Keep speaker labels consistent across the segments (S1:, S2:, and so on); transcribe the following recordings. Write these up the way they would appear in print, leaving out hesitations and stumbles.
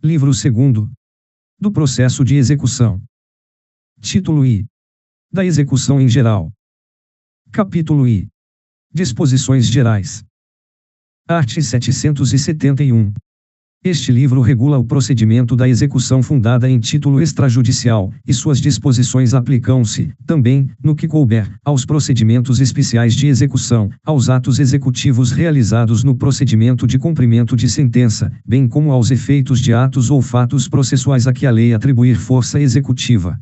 S1: Livro 2º. Do processo de execução. Título I. Da execução em geral. Capítulo I. Disposições gerais. Art. 771. Este livro regula o procedimento da execução fundada em título extrajudicial, e suas disposições aplicam-se, também, no que couber, aos procedimentos especiais de execução, aos atos executivos realizados no procedimento de cumprimento de sentença, bem como aos efeitos de atos ou fatos processuais a que a lei atribuir força executiva.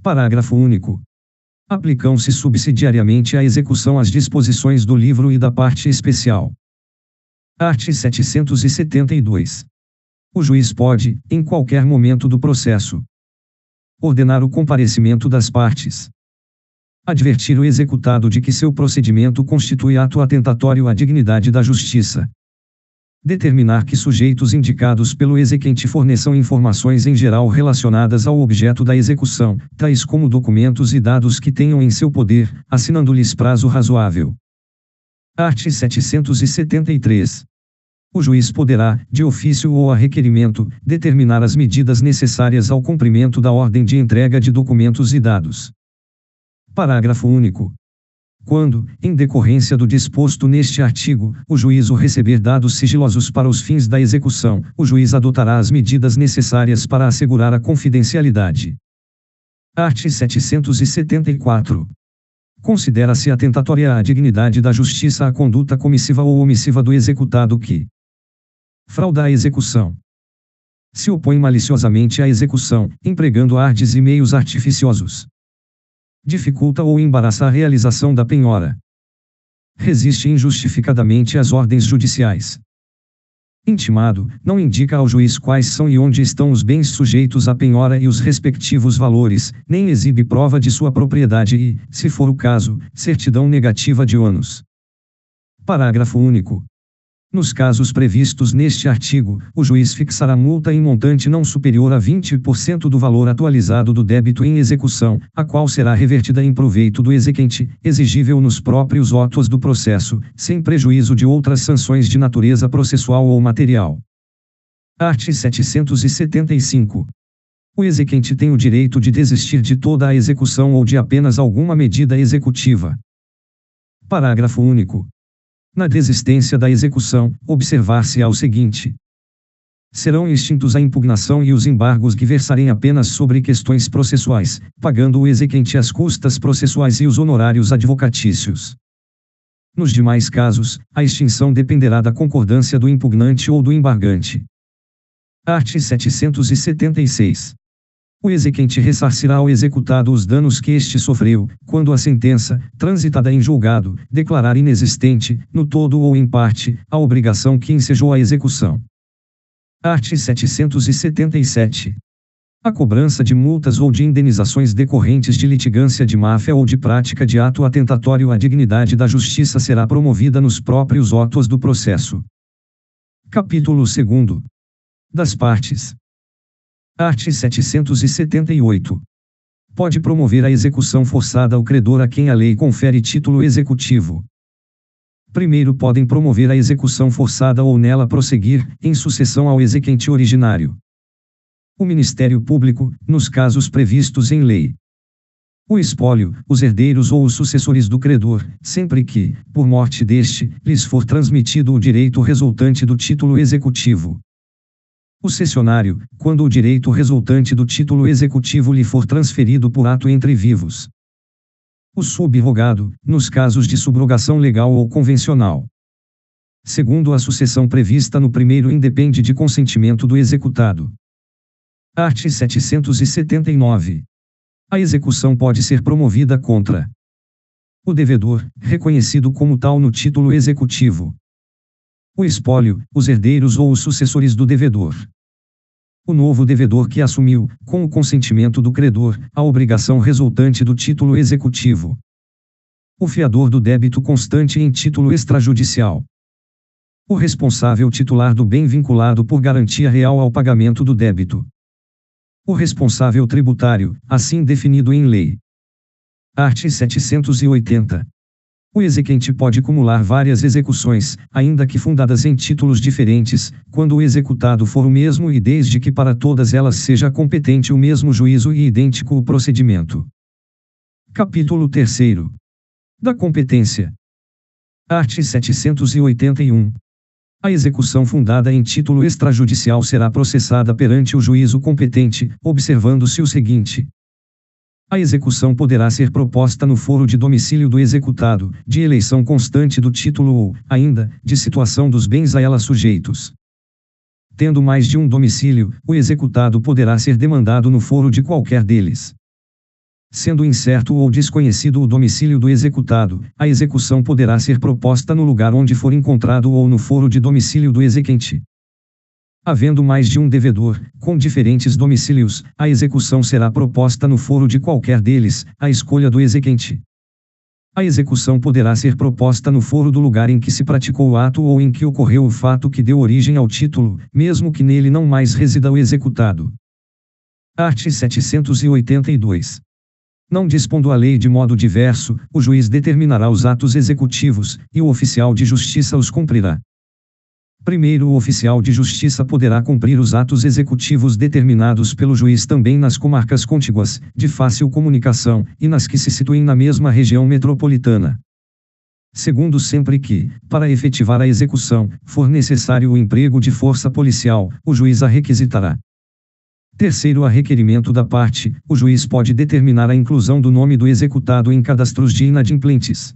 S1: Parágrafo único. Aplicam-se subsidiariamente à execução as disposições do livro e da parte especial. Art. 772. O juiz pode, em qualquer momento do processo, ordenar o comparecimento das partes, advertir o executado de que seu procedimento constitui ato atentatório à dignidade da justiça, determinar que sujeitos indicados pelo exequente forneçam informações em geral relacionadas ao objeto da execução, tais como documentos e dados que tenham em seu poder, assinando-lhes prazo razoável. Art. 773. O juiz poderá, de ofício ou a requerimento, determinar as medidas necessárias ao cumprimento da ordem de entrega de documentos e dados. Parágrafo único. Quando, em decorrência do disposto neste artigo, o juízo receber dados sigilosos para os fins da execução, o juiz adotará as medidas necessárias para assegurar a confidencialidade. Art. 774. Considera-se atentatória à dignidade da justiça a conduta comissiva ou omissiva do executado que frauda a execução, se opõe maliciosamente à execução, empregando ardes e meios artificiosos, dificulta ou embaraça a realização da penhora, resiste injustificadamente às ordens judiciais. Intimado, não indica ao juiz quais são e onde estão os bens sujeitos à penhora e os respectivos valores, nem exibe prova de sua propriedade e, se for o caso, certidão negativa de ônus. Parágrafo único. Nos casos previstos neste artigo, o juiz fixará multa em montante não superior a 20% do valor atualizado do débito em execução, a qual será revertida em proveito do exequente, exigível nos próprios autos do processo, sem prejuízo de outras sanções de natureza processual ou material. Art. 775. O exequente tem o direito de desistir de toda a execução ou de apenas alguma medida executiva. Parágrafo único. Na desistência da execução, observar-se-á o seguinte: serão extintos a impugnação e os embargos que versarem apenas sobre questões processuais, pagando o exequente as custas processuais e os honorários advocatícios. Nos demais casos, a extinção dependerá da concordância do impugnante ou do embargante. Art. 776. O exequente ressarcirá ao executado os danos que este sofreu, quando a sentença, transitada em julgado, declarar inexistente, no todo ou em parte, a obrigação que ensejou a execução. Art. 777. A cobrança de multas ou de indenizações decorrentes de litigância de máfia ou de prática de ato atentatório à dignidade da justiça será promovida nos próprios autos do processo. Capítulo 2º. Das partes. Art. 778. Pode promover a execução forçada o credor a quem a lei confere título executivo. Primeiro podem promover a execução forçada ou nela prosseguir, em sucessão ao exequente originário, o Ministério Público, nos casos previstos em lei, o espólio, os herdeiros ou os sucessores do credor, sempre que, por morte deste, lhes for transmitido o direito resultante do título executivo. O cessionário, quando o direito resultante do título executivo lhe for transferido por ato entre vivos. O subrogado, nos casos de subrogação legal ou convencional. Segundo a sucessão prevista no primeiro independe de consentimento do executado. Art. 779. A execução pode ser promovida contra o devedor, reconhecido como tal no título executivo, o espólio, os herdeiros ou os sucessores do devedor, o novo devedor que assumiu, com o consentimento do credor, a obrigação resultante do título executivo, o fiador do débito constante em título extrajudicial, o responsável titular do bem vinculado por garantia real ao pagamento do débito, o responsável tributário, assim definido em lei. Art. 780. O exequente pode acumular várias execuções, ainda que fundadas em títulos diferentes, quando o executado for o mesmo e desde que para todas elas seja competente o mesmo juízo e idêntico o procedimento. Capítulo 3. Da competência. Art. 781. A execução fundada em título extrajudicial será processada perante o juízo competente, observando-se o seguinte: a execução poderá ser proposta no foro de domicílio do executado, de eleição constante do título ou, ainda, de situação dos bens a ela sujeitos. Tendo mais de um domicílio, o executado poderá ser demandado no foro de qualquer deles. Sendo incerto ou desconhecido o domicílio do executado, a execução poderá ser proposta no lugar onde for encontrado ou no foro de domicílio do exequente. Havendo mais de um devedor, com diferentes domicílios, a execução será proposta no foro de qualquer deles, à escolha do exequente. A execução poderá ser proposta no foro do lugar em que se praticou o ato ou em que ocorreu o fato que deu origem ao título, mesmo que nele não mais resida o executado. Art. 782. Não dispondo a lei de modo diverso, o juiz determinará os atos executivos, e o oficial de justiça os cumprirá. Primeiro, o oficial de justiça poderá cumprir os atos executivos determinados pelo juiz também nas comarcas contíguas, de fácil comunicação, e nas que se situem na mesma região metropolitana. Segundo, sempre que, para efetivar a execução, for necessário o emprego de força policial, o juiz a requisitará. Terceiro, a requerimento da parte, o juiz pode determinar a inclusão do nome do executado em cadastros de inadimplentes.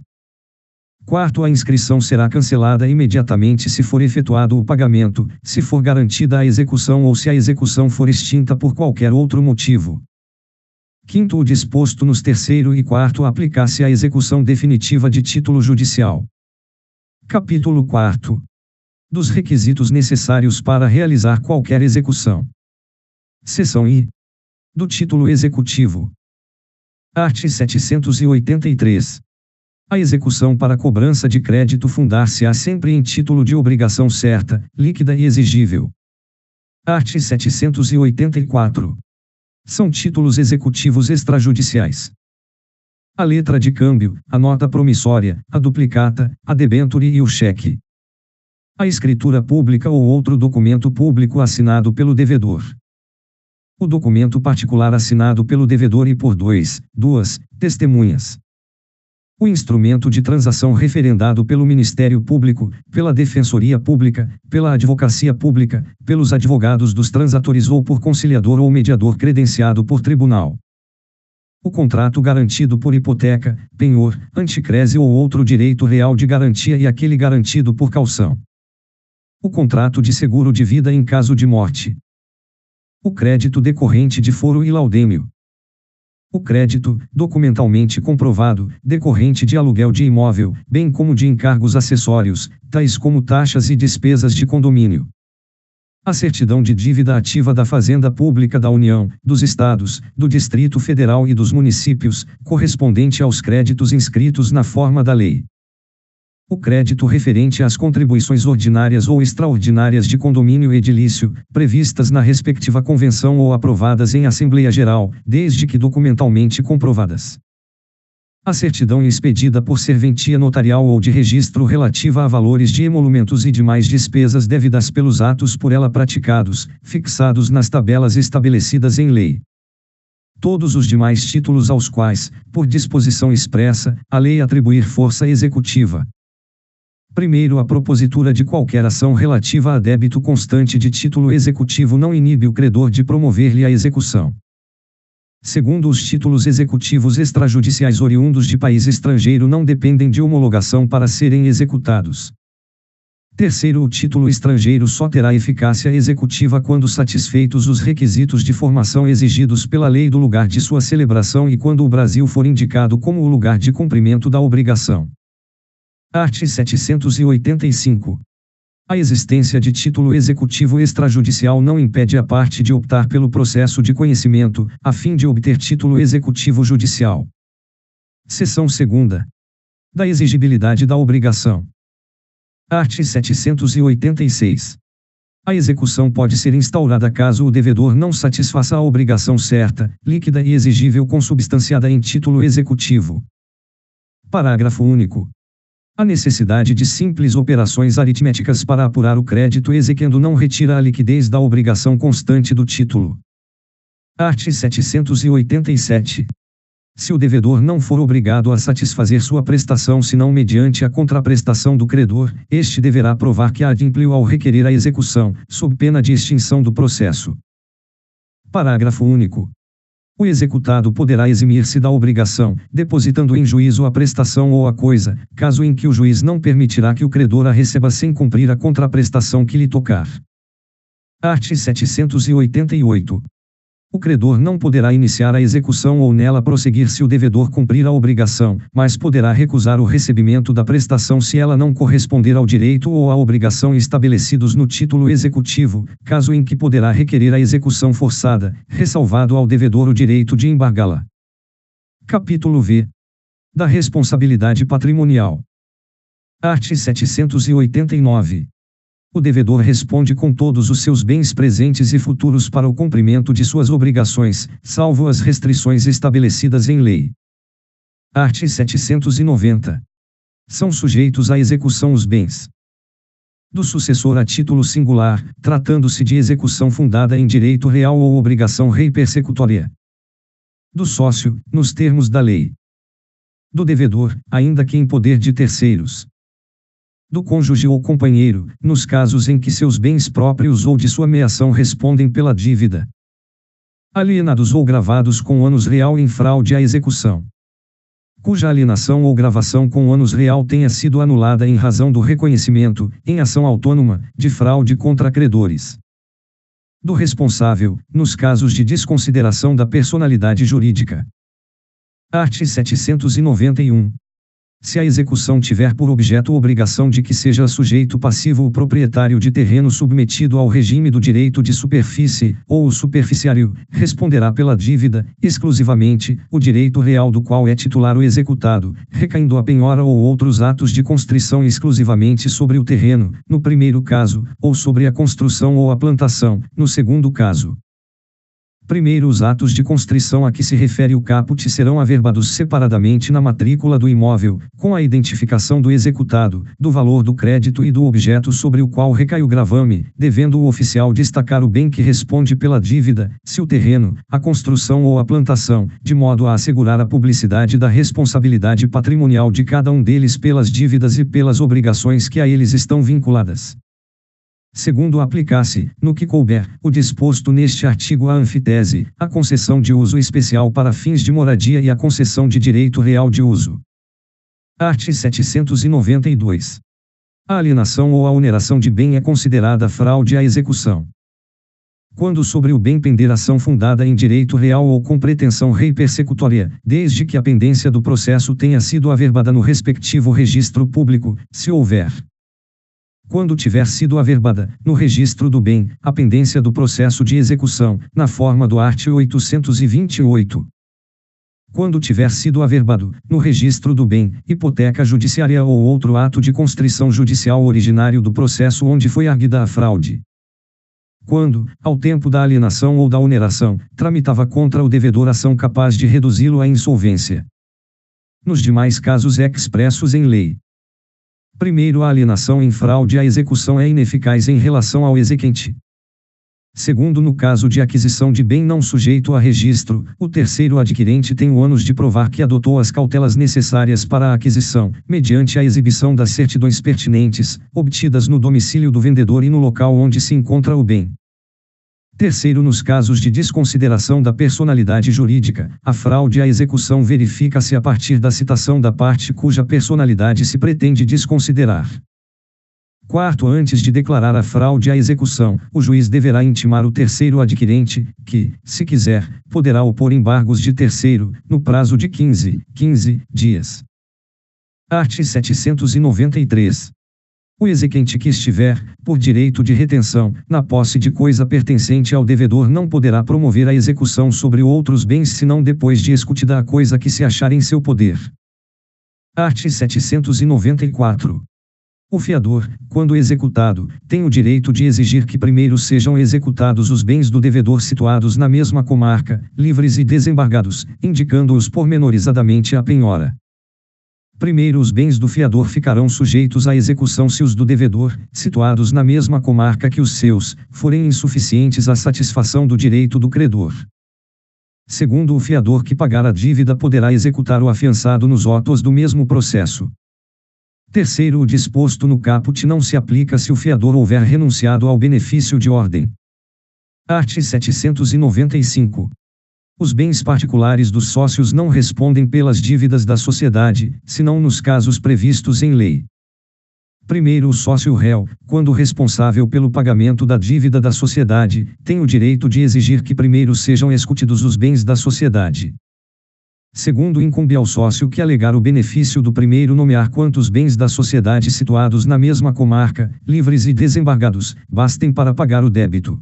S1: Quarto, a inscrição será cancelada imediatamente se for efetuado o pagamento, se for garantida a execução ou se a execução for extinta por qualquer outro motivo. Quinto, o disposto nos terceiro e quarto aplicar-se à execução definitiva de título judicial. Capítulo 4. Dos requisitos necessários para realizar qualquer execução. Seção I. Do título executivo. Art. 783. A execução para cobrança de crédito fundar-se-á sempre em título de obrigação certa, líquida e exigível. Art. 784. São títulos executivos extrajudiciais: a letra de câmbio, a nota promissória, a duplicata, a debênture e o cheque. A escritura pública ou outro documento público assinado pelo devedor. O documento particular assinado pelo devedor e por duas testemunhas. O instrumento de transação referendado pelo Ministério Público, pela Defensoria Pública, pela Advocacia Pública, pelos advogados dos transatores ou por conciliador ou mediador credenciado por tribunal. O contrato garantido por hipoteca, penhor, anticrese ou outro direito real de garantia e aquele garantido por caução. O contrato de seguro de vida em caso de morte. O crédito decorrente de foro e laudêmio. O crédito, documentalmente comprovado, decorrente de aluguel de imóvel, bem como de encargos acessórios, tais como taxas e despesas de condomínio. A certidão de dívida ativa da Fazenda Pública da União, dos Estados, do Distrito Federal e dos municípios, correspondente aos créditos inscritos na forma da lei. O crédito referente às contribuições ordinárias ou extraordinárias de condomínio edilício, previstas na respectiva convenção ou aprovadas em Assembleia Geral, desde que documentalmente comprovadas. A certidão expedida por serventia notarial ou de registro relativa a valores de emolumentos e demais despesas devidas pelos atos por ela praticados, fixados nas tabelas estabelecidas em lei. Todos os demais títulos aos quais, por disposição expressa, a lei atribuir força executiva. Primeiro, a propositura de qualquer ação relativa a débito constante de título executivo não inibe o credor de promover-lhe a execução. Segundo, os títulos executivos extrajudiciais oriundos de país estrangeiro não dependem de homologação para serem executados. Terceiro, o título estrangeiro só terá eficácia executiva quando satisfeitos os requisitos de formação exigidos pela lei do lugar de sua celebração e quando o Brasil for indicado como o lugar de cumprimento da obrigação. Art. 785. A existência de título executivo extrajudicial não impede a parte de optar pelo processo de conhecimento, a fim de obter título executivo judicial. Seção 2. Da exigibilidade da obrigação. Art. 786. A execução pode ser instaurada caso o devedor não satisfaça a obrigação certa, líquida e exigível consubstanciada em título executivo. Parágrafo único. A necessidade de simples operações aritméticas para apurar o crédito exequendo não retira a liquidez da obrigação constante do título. Art. 787. Se o devedor não for obrigado a satisfazer sua prestação senão mediante a contraprestação do credor, este deverá provar que adimpliu ao requerer a execução, sob pena de extinção do processo. Parágrafo único. O executado poderá eximir-se da obrigação, depositando em juízo a prestação ou a coisa, caso em que o juiz não permitirá que o credor a receba sem cumprir a contraprestação que lhe tocar. Art. 788. O credor não poderá iniciar a execução ou nela prosseguir se o devedor cumprir a obrigação, mas poderá recusar o recebimento da prestação se ela não corresponder ao direito ou à obrigação estabelecidos no título executivo, caso em que poderá requerer a execução forçada, ressalvado ao devedor o direito de embargá-la. Capítulo V. Da responsabilidade patrimonial. Art. 789. O devedor responde com todos os seus bens presentes e futuros para o cumprimento de suas obrigações, salvo as restrições estabelecidas em lei. Art. 790. São sujeitos à execução os bens do sucessor a título singular, tratando-se de execução fundada em direito real ou obrigação rei persecutória. Do sócio, nos termos da lei. Do devedor, ainda que em poder de terceiros. Do cônjuge ou companheiro, nos casos em que seus bens próprios ou de sua meação respondem pela dívida. Alienados ou gravados com ônus real em fraude à execução. Cuja alienação ou gravação com ônus real tenha sido anulada em razão do reconhecimento, em ação autônoma, de fraude contra credores. Do responsável, nos casos de desconsideração da personalidade jurídica. Art. 791. Se a execução tiver por objeto obrigação de que seja sujeito passivo o proprietário de terreno submetido ao regime do direito de superfície, ou o superficiário, responderá pela dívida, exclusivamente, o direito real do qual é titular o executado, recaindo a penhora ou outros atos de constrição exclusivamente sobre o terreno, no primeiro caso, ou sobre a construção ou a plantação, no segundo caso. Primeiro, os atos de constrição a que se refere o caput serão averbados separadamente na matrícula do imóvel, com a identificação do executado, do valor do crédito e do objeto sobre o qual recai o gravame, devendo o oficial destacar o bem que responde pela dívida, se o terreno, a construção ou a plantação, de modo a assegurar a publicidade da responsabilidade patrimonial de cada um deles pelas dívidas e pelas obrigações que a eles estão vinculadas. Segundo, aplicar-se, no que couber, o disposto neste artigo à antítese, a concessão de uso especial para fins de moradia e a concessão de direito real de uso. Art. 792. A alienação ou a oneração de bem é considerada fraude à execução. Quando sobre o bem pender ação fundada em direito real ou com pretensão rei persecutória, desde que a pendência do processo tenha sido averbada no respectivo registro público, se houver. Quando tiver sido averbada, no registro do bem, a pendência do processo de execução, na forma do art. 828. Quando tiver sido averbado, no registro do bem, hipoteca judiciária ou outro ato de constrição judicial originário do processo onde foi arguida a fraude. Quando, ao tempo da alienação ou da oneração, tramitava contra o devedor ação capaz de reduzi-lo à insolvência. Nos demais casos expressos em lei. Primeiro, a alienação em fraude à execução é ineficaz em relação ao exequente. Segundo, no caso de aquisição de bem não sujeito a registro, o terceiro adquirente tem o ônus de provar que adotou as cautelas necessárias para a aquisição, mediante a exibição das certidões pertinentes, obtidas no domicílio do vendedor e no local onde se encontra o bem. Terceiro, nos casos de desconsideração da personalidade jurídica, a fraude à execução verifica-se a partir da citação da parte cuja personalidade se pretende desconsiderar. Quarto, antes de declarar a fraude à execução, o juiz deverá intimar o terceiro adquirente, que, se quiser, poderá opor embargos de terceiro, no prazo de 15 dias. Art. 793. O exequente que estiver, por direito de retenção, na posse de coisa pertencente ao devedor não poderá promover a execução sobre outros bens senão depois de escutida a coisa que se achar em seu poder. Art. 794. O fiador, quando executado, tem o direito de exigir que primeiro sejam executados os bens do devedor situados na mesma comarca, livres e desembargados, indicando-os pormenorizadamente a penhora. Primeiro, os bens do fiador ficarão sujeitos à execução se os do devedor, situados na mesma comarca que os seus, forem insuficientes à satisfação do direito do credor. Segundo, o fiador que pagar a dívida poderá executar o afiançado nos autos do mesmo processo. Terceiro, o disposto no caput não se aplica se o fiador houver renunciado ao benefício de ordem. Art. 795. Os bens particulares dos sócios não respondem pelas dívidas da sociedade, senão nos casos previstos em lei. Primeiro, o sócio réu, quando responsável pelo pagamento da dívida da sociedade, tem o direito de exigir que primeiro sejam escutidos os bens da sociedade. Segundo, incumbe ao sócio que alegar o benefício do primeiro nomear quantos bens da sociedade situados na mesma comarca, livres e desembargados, bastem para pagar o débito.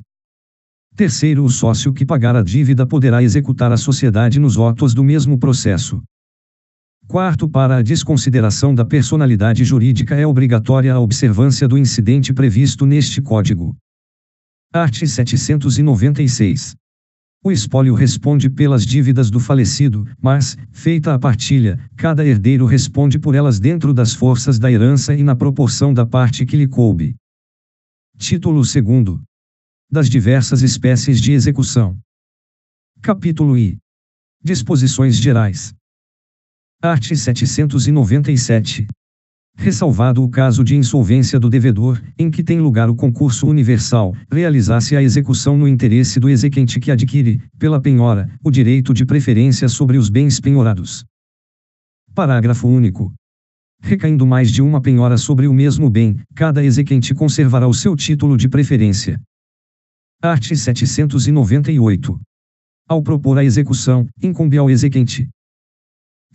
S1: Terceiro, o sócio que pagar a dívida poderá executar a sociedade nos autos do mesmo processo. Quarto, para a desconsideração da personalidade jurídica é obrigatória a observância do incidente previsto neste Código. Art. 796. O espólio responde pelas dívidas do falecido, mas, feita a partilha, cada herdeiro responde por elas dentro das forças da herança e na proporção da parte que lhe coube. Título 2. Das diversas espécies de execução. Capítulo I. Disposições gerais. Art. 797. Ressalvado o caso de insolvência do devedor, em que tem lugar o concurso universal, realizar-se a execução no interesse do exequente que adquire, pela penhora, o direito de preferência sobre os bens penhorados. Parágrafo único. Recaindo mais de uma penhora sobre o mesmo bem, cada exequente conservará o seu título de preferência. Art. 798. Ao propor a execução, incumbe ao exequente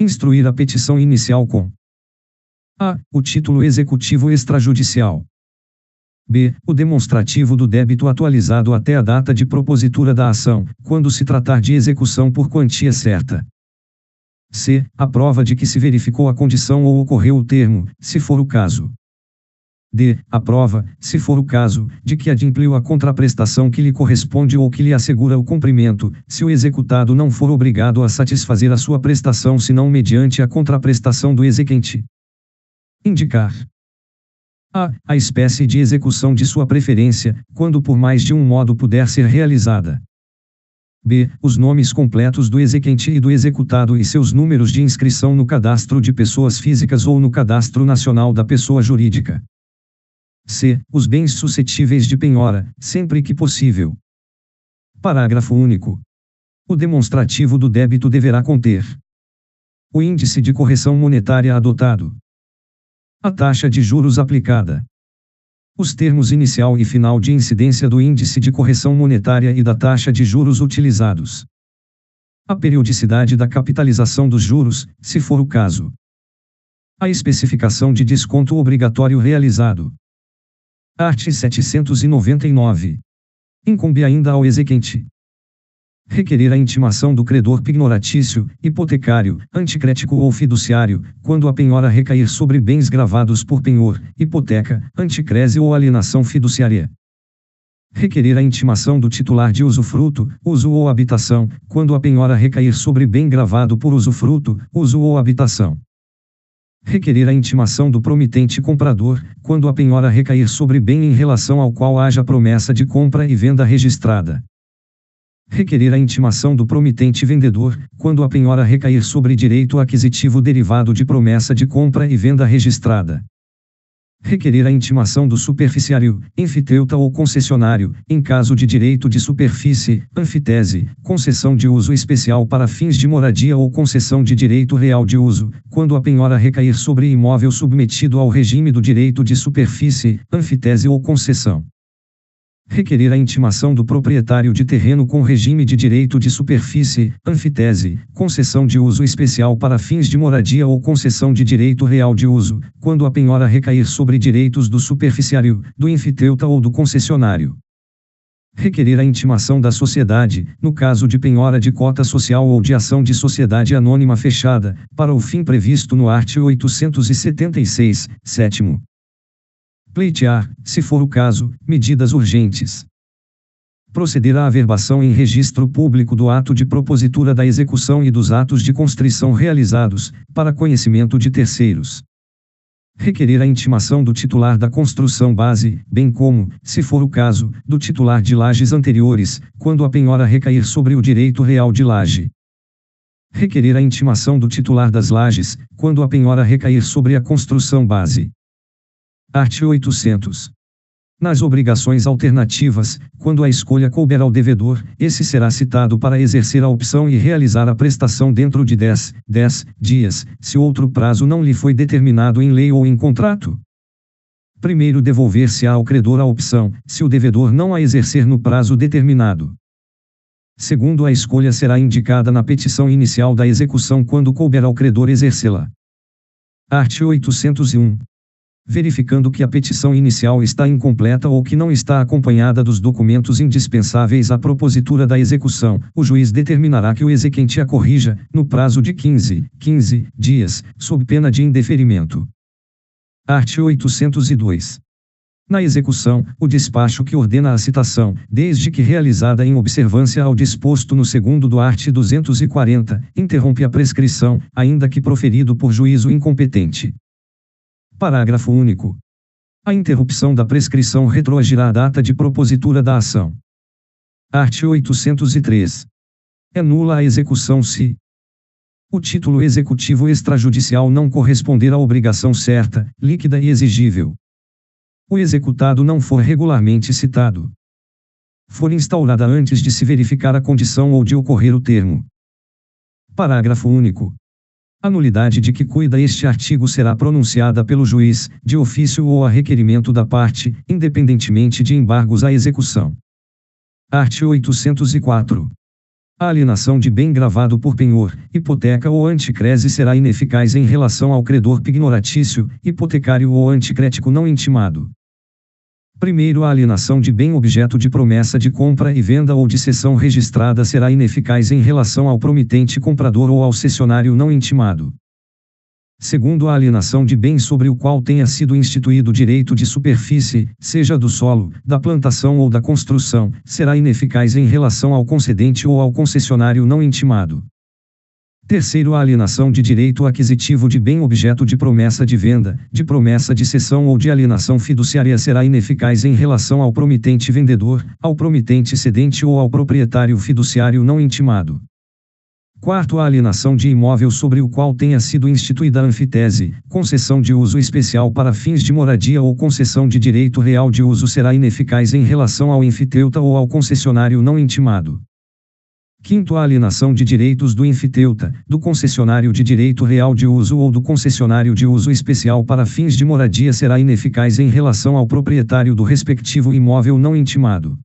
S1: instruir a petição inicial com a. O título executivo extrajudicial. b. O demonstrativo do débito atualizado até a data de propositura da ação, quando se tratar de execução por quantia certa. c. A prova de que se verificou a condição ou ocorreu o termo, se for o caso. d. A prova, se for o caso, de que adimpliu a contraprestação que lhe corresponde ou que lhe assegura o cumprimento, se o executado não for obrigado a satisfazer a sua prestação senão mediante a contraprestação do exequente. Indicar a espécie de execução de sua preferência, quando por mais de um modo puder ser realizada. b. Os nomes completos do exequente e do executado e seus números de inscrição no cadastro de pessoas físicas ou no cadastro nacional da pessoa jurídica. c. Os bens suscetíveis de penhora, sempre que possível. Parágrafo único. O demonstrativo do débito deverá conter o índice de correção monetária adotado, a taxa de juros aplicada, os termos inicial e final de incidência do índice de correção monetária e da taxa de juros utilizados, a periodicidade da capitalização dos juros, se for o caso, a especificação de desconto obrigatório realizado. Art. 799. Incumbe ainda ao exequente requerer a intimação do credor pignoratício, hipotecário, anticrético ou fiduciário, quando a penhora recair sobre bens gravados por penhor, hipoteca, anticrese ou alienação fiduciária. Requerer a intimação do titular de usufruto, uso ou habitação, quando a penhora recair sobre bem gravado por usufruto, uso ou habitação. Requerer a intimação do promitente comprador, quando a penhora recair sobre bem em relação ao qual haja promessa de compra e venda registrada. Requerer a intimação do promitente vendedor, quando a penhora recair sobre direito aquisitivo derivado de promessa de compra e venda registrada. Requerer a intimação do superficiário, enfiteuta ou concessionário, em caso de direito de superfície, anfitese, concessão de uso especial para fins de moradia ou concessão de direito real de uso, quando a penhora recair sobre imóvel submetido ao regime do direito de superfície, anfitese ou concessão. Requerer a intimação do proprietário de terreno com regime de direito de superfície, anfitese, concessão de uso especial para fins de moradia ou concessão de direito real de uso, quando a penhora recair sobre direitos do superficiário, do enfiteuta ou do concessionário. Requerer a intimação da sociedade, no caso de penhora de cota social ou de ação de sociedade anônima fechada, para o fim previsto no art. 876, 7º. Pleitear, se for o caso, medidas urgentes. proceder à averbação em registro público do ato de propositura da execução e dos atos de constrição realizados, para conhecimento de terceiros. Requerer a intimação do titular da construção base, bem como, se for o caso, do titular de lajes anteriores, quando a penhora recair sobre o direito real de laje. Requerer a intimação do titular das lajes, quando a penhora recair sobre a construção base. Art. 800. Nas obrigações alternativas, quando a escolha couber ao devedor, esse será citado para exercer a opção e realizar a prestação dentro de 10 dias, se outro prazo não lhe foi determinado em lei ou em contrato. Primeiro devolver-se-á ao credor a opção, se o devedor não a exercer no prazo determinado. Segundo, a escolha será indicada na petição inicial da execução quando couber ao credor exercê-la. Art. 801. Verificando que a petição inicial está incompleta ou que não está acompanhada dos documentos indispensáveis à propositura da execução, o juiz determinará que o exequente a corrija, no prazo de 15 dias, sob pena de indeferimento. Art. 802. Na execução, o despacho que ordena a citação, desde que realizada em observância ao disposto no segundo do art. 240, interrompe a prescrição, ainda que proferido por juízo incompetente. Parágrafo único. A interrupção da prescrição retroagirá a data de propositura da ação. Art. 803. É nula a execução se o título executivo extrajudicial não corresponder à obrigação certa, líquida e exigível. O executado não for regularmente citado. For instaurada antes de se verificar a condição ou de ocorrer o termo. Parágrafo único. A nulidade de que cuida este artigo será pronunciada pelo juiz, de ofício ou a requerimento da parte, independentemente de embargos à execução. Art. 804. A alienação de bem gravado por penhor, hipoteca ou anticrese será ineficaz em relação ao credor pignoratício, hipotecário ou anticrético não intimado. Primeiro, a alienação de bem objeto de promessa de compra e venda ou de cessão registrada será ineficaz em relação ao promitente comprador ou ao cessionário não intimado. Segundo, a alienação de bem sobre o qual tenha sido instituído direito de superfície, seja do solo, da plantação ou da construção, será ineficaz em relação ao concedente ou ao concessionário não intimado. Terceiro, a alienação de direito aquisitivo de bem objeto de promessa de venda, de promessa de cessão ou de alienação fiduciária será ineficaz em relação ao promitente vendedor, ao promitente cedente ou ao proprietário fiduciário não intimado. Quarto, a alienação de imóvel sobre o qual tenha sido instituída anfitese, concessão de uso especial para fins de moradia ou concessão de direito real de uso será ineficaz em relação ao enfiteuta ou ao concessionário não intimado. Quinto, a alienação de direitos do enfiteuta, do concessionário de direito real de uso ou do concessionário de uso especial para fins de moradia será ineficaz em relação ao proprietário do respectivo imóvel não intimado.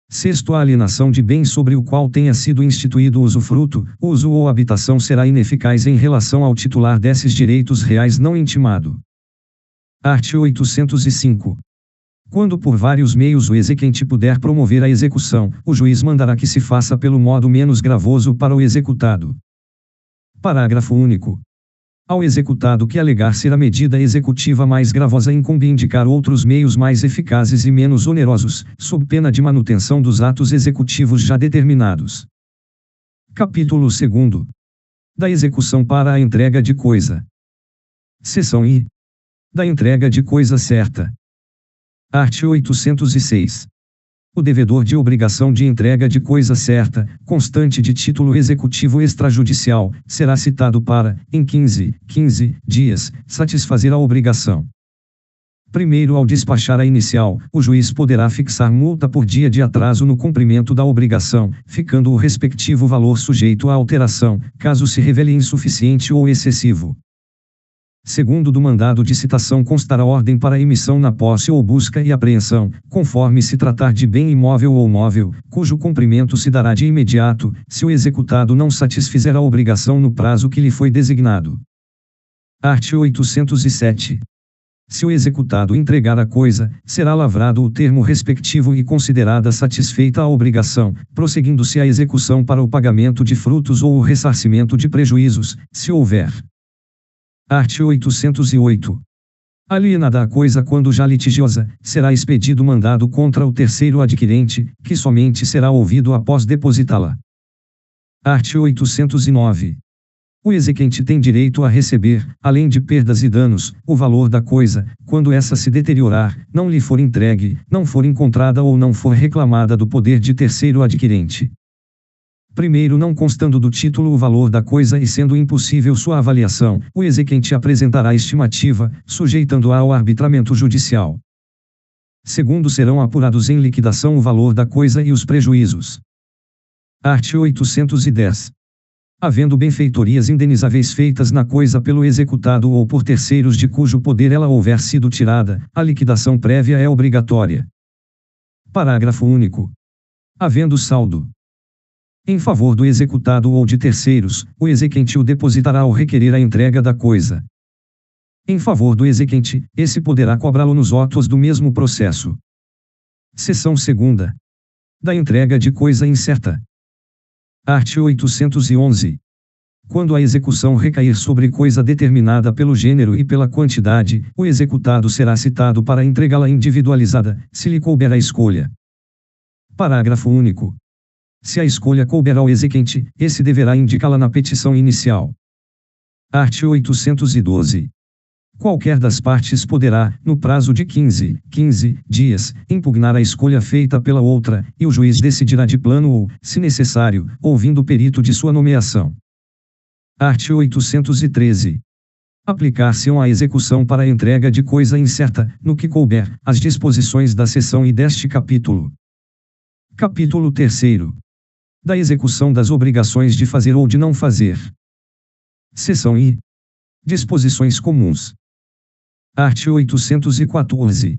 S1: Sexto, a alienação de bem sobre o qual tenha sido instituído usufruto, uso ou habitação será ineficaz em relação ao titular desses direitos reais não intimado. Art. 805. Quando por vários meios o exequente puder promover a execução, o juiz mandará que se faça pelo modo menos gravoso para o executado. Parágrafo único. Ao executado que alegar ser a medida executiva mais gravosa incumbe indicar outros meios mais eficazes e menos onerosos, sob pena de manutenção dos atos executivos já determinados. Capítulo 2. Da execução para a entrega de coisa. Seção I. Da entrega de coisa certa. Art. 806. O devedor de obrigação de entrega de coisa certa, constante de título executivo extrajudicial, será citado para, em 15 dias, satisfazer a obrigação. Primeiro, ao despachar a inicial, o juiz poderá fixar multa por dia de atraso no cumprimento da obrigação, ficando o respectivo valor sujeito à alteração, caso se revele insuficiente ou excessivo. Segundo, do mandado de citação constará ordem para emissão na posse ou busca e apreensão, conforme se tratar de bem imóvel ou móvel, cujo cumprimento se dará de imediato, se o executado não satisfizer a obrigação no prazo que lhe foi designado. Art. 807. Se o executado entregar a coisa, será lavrado o termo respectivo e considerada satisfeita a obrigação, prosseguindo-se a execução para o pagamento de frutos ou o ressarcimento de prejuízos, se houver. Art. 808. Alienada a coisa quando já litigiosa, será expedido mandado contra o terceiro adquirente, que somente será ouvido após depositá-la. Art. 809. O exequente tem direito a receber, além de perdas e danos, o valor da coisa, quando essa se deteriorar, não lhe for entregue, não for encontrada ou não for reclamada do poder de terceiro adquirente. Primeiro, não constando do título o valor da coisa e sendo impossível sua avaliação, o exequente apresentará estimativa, sujeitando-a ao arbitramento judicial. Segundo, serão apurados em liquidação o valor da coisa e os prejuízos. Art. 810. Havendo benfeitorias indenizáveis feitas na coisa pelo executado ou por terceiros de cujo poder ela houver sido tirada, a liquidação prévia é obrigatória. Parágrafo único. Havendo saldo em favor do executado ou de terceiros, o exequente o depositará ao requerer a entrega da coisa. Em favor do exequente, esse poderá cobrá-lo nos autos do mesmo processo. Seção 2ª. Da entrega de coisa incerta. Art. 811. Quando a execução recair sobre coisa determinada pelo gênero e pela quantidade, o executado será citado para entregá-la individualizada, se lhe couber a escolha. Parágrafo único. Se a escolha couber ao exequente, esse deverá indicá-la na petição inicial. Art. 812. Qualquer das partes poderá, no prazo de 15 dias, impugnar a escolha feita pela outra, e o juiz decidirá de plano ou, se necessário, ouvindo o perito de sua nomeação. Art. 813. Aplicar-se-ão à execução para a entrega de coisa incerta, no que couber, as disposições da seção I deste capítulo. Capítulo 3º. Da execução das obrigações de fazer ou de não fazer. Seção I. Disposições comuns. Art. 814.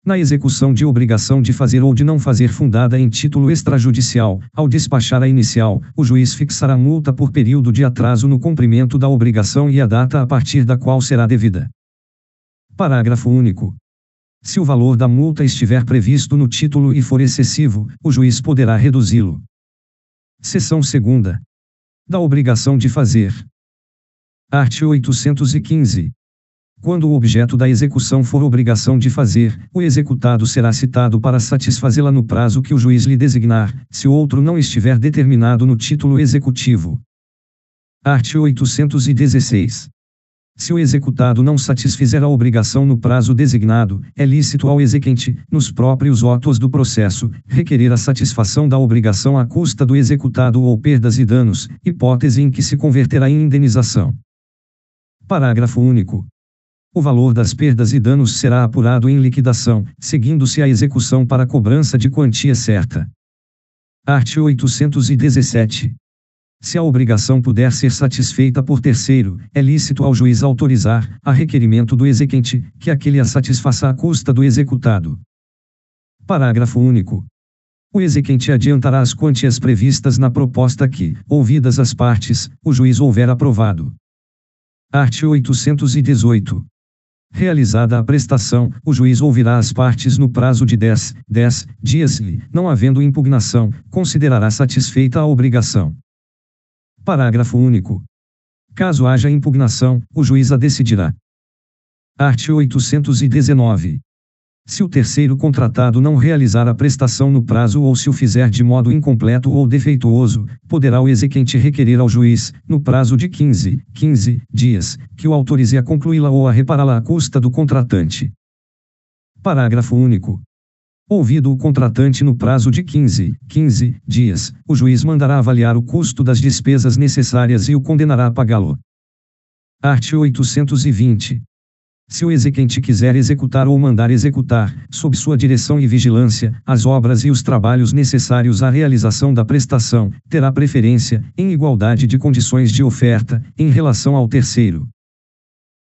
S1: Na execução de obrigação de fazer ou de não fazer fundada em título extrajudicial, ao despachar a inicial, o juiz fixará multa por período de atraso no cumprimento da obrigação e a data a partir da qual será devida. Parágrafo único. Se o valor da multa estiver previsto no título e for excessivo, o juiz poderá reduzi-lo. Seção 2ª. Da obrigação de fazer. Art. 815. Quando o objeto da execução for obrigação de fazer, o executado será citado para satisfazê-la no prazo que o juiz lhe designar, se o outro não estiver determinado no título executivo. Art. 816. Se o executado não satisfizer a obrigação no prazo designado, é lícito ao exequente, nos próprios autos do processo, requerer a satisfação da obrigação à custa do executado ou perdas e danos, hipótese em que se converterá em indenização. Parágrafo único. O valor das perdas e danos será apurado em liquidação, seguindo-se a execução para cobrança de quantia certa. Art. 817. Se a obrigação puder ser satisfeita por terceiro, é lícito ao juiz autorizar, a requerimento do exequente, que aquele a satisfaça à custa do executado. Parágrafo único. O exequente adiantará as quantias previstas na proposta que, ouvidas as partes, o juiz houver aprovado. Art. 818. Realizada a prestação, o juiz ouvirá as partes no prazo de 10 dias e, não havendo impugnação, considerará satisfeita a obrigação. Parágrafo único. Caso haja impugnação, o juiz a decidirá. Art. 819. Se o terceiro contratado não realizar a prestação no prazo ou se o fizer de modo incompleto ou defeituoso, poderá o exequente requerer ao juiz, no prazo de 15 dias, que o autorize a concluí-la ou a repará-la à custa do contratante. Parágrafo único. Ouvido o contratante no prazo de 15 dias, o juiz mandará avaliar o custo das despesas necessárias e o condenará a pagá-lo. Art. 820. Se o exequente quiser executar ou mandar executar, sob sua direção e vigilância, as obras e os trabalhos necessários à realização da prestação, terá preferência, em igualdade de condições de oferta, em relação ao terceiro.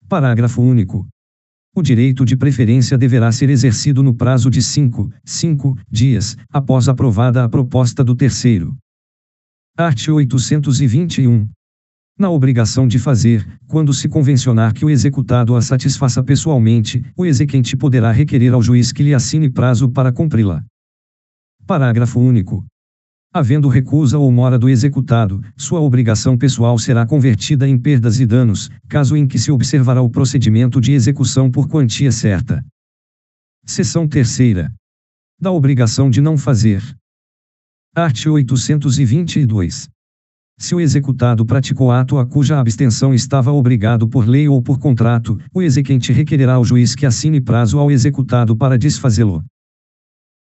S1: Parágrafo único. O direito de preferência deverá ser exercido no prazo de 5 dias, após aprovada a proposta do terceiro. Art. 821. Na obrigação de fazer, quando se convencionar que o executado a satisfaça pessoalmente, o exequente poderá requerer ao juiz que lhe assine prazo para cumpri-la. Parágrafo único. Havendo recusa ou mora do executado, sua obrigação pessoal será convertida em perdas e danos, caso em que se observará o procedimento de execução por quantia certa. Seção 3ª. Da obrigação de não fazer. Art. 822. Se o executado praticou ato a cuja abstenção estava obrigado por lei ou por contrato, o exequente requererá ao juiz que assine prazo ao executado para desfazê-lo.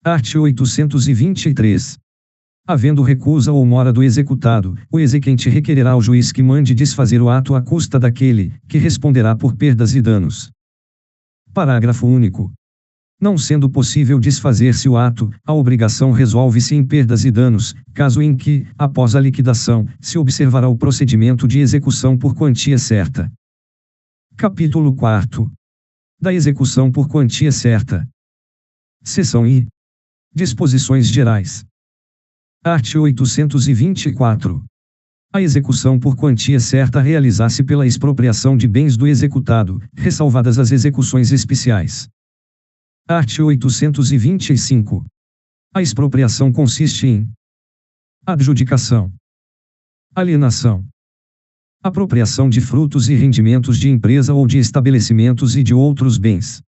S1: Art. 823. Havendo recusa ou mora do executado, o exequente requererá ao juiz que mande desfazer o ato à custa daquele, que responderá por perdas e danos. Parágrafo único. Não sendo possível desfazer-se o ato, a obrigação resolve-se em perdas e danos, caso em que, após a liquidação, se observará o procedimento de execução por quantia certa. Capítulo 4. Da execução por quantia certa. Seção I. Disposições gerais. Art. 824. A execução por quantia certa realizar-se pela expropriação de bens do executado, ressalvadas as execuções especiais. Art. 825. A expropriação consiste em adjudicação, alienação, apropriação de frutos e rendimentos de empresa ou de estabelecimentos e de outros bens.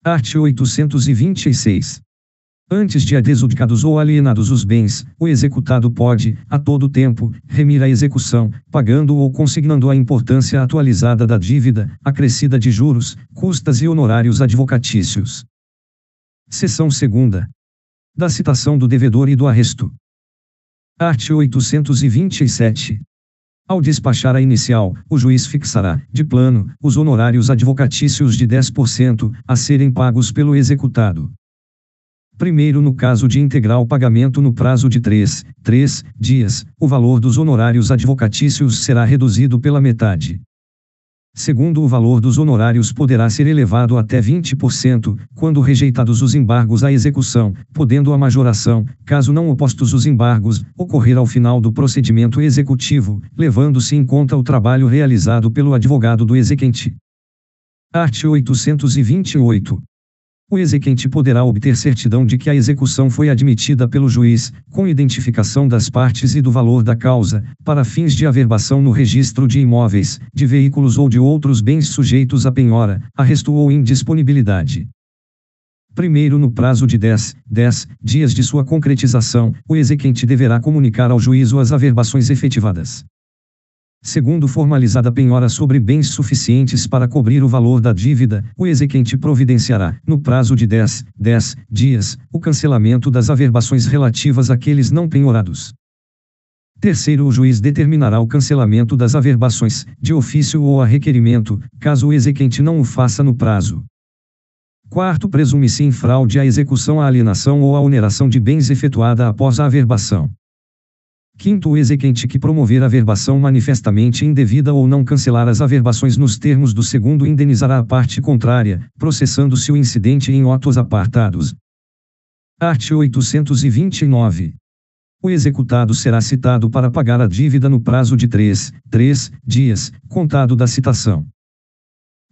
S1: Art. 826. Antes de adjudicados ou alienados os bens, o executado pode, a todo tempo, remir a execução, pagando ou consignando a importância atualizada da dívida, acrescida de juros, custas e honorários advocatícios. Seção 2ª. Da citação do devedor e do arresto. Art. 827. Ao despachar a inicial, o juiz fixará, de plano, os honorários advocatícios de 10%, a serem pagos pelo executado. Primeiro, no caso de integral pagamento no prazo de 3 dias, o valor dos honorários advocatícios será reduzido pela metade. Segundo, o valor dos honorários poderá ser elevado até 20%, quando rejeitados os embargos à execução, podendo a majoração, caso não opostos os embargos, ocorrer ao final do procedimento executivo, levando-se em conta o trabalho realizado pelo advogado do exequente. Art. 828. O exequente poderá obter certidão de que a execução foi admitida pelo juiz, com identificação das partes e do valor da causa, para fins de averbação no registro de imóveis, de veículos ou de outros bens sujeitos a penhora, arresto ou indisponibilidade. Primeiro, no prazo de 10 dias de sua concretização, o exequente deverá comunicar ao juízo as averbações efetivadas. Segundo, formalizada penhora sobre bens suficientes para cobrir o valor da dívida, o exequente providenciará, no prazo de 10 dias, o cancelamento das averbações relativas àqueles não penhorados. Terceiro, o juiz determinará o cancelamento das averbações, de ofício ou a requerimento, caso o exequente não o faça no prazo. Quarto, presume-se em fraude a execução, a alienação ou a oneração de bens efetuada após a averbação. Quinto, o exequente que promover averbação manifestamente indevida ou não cancelar as averbações nos termos do segundo indenizará a parte contrária, processando-se o incidente em autos apartados. Art. 829. O executado será citado para pagar a dívida no prazo de 3 dias, contado da citação.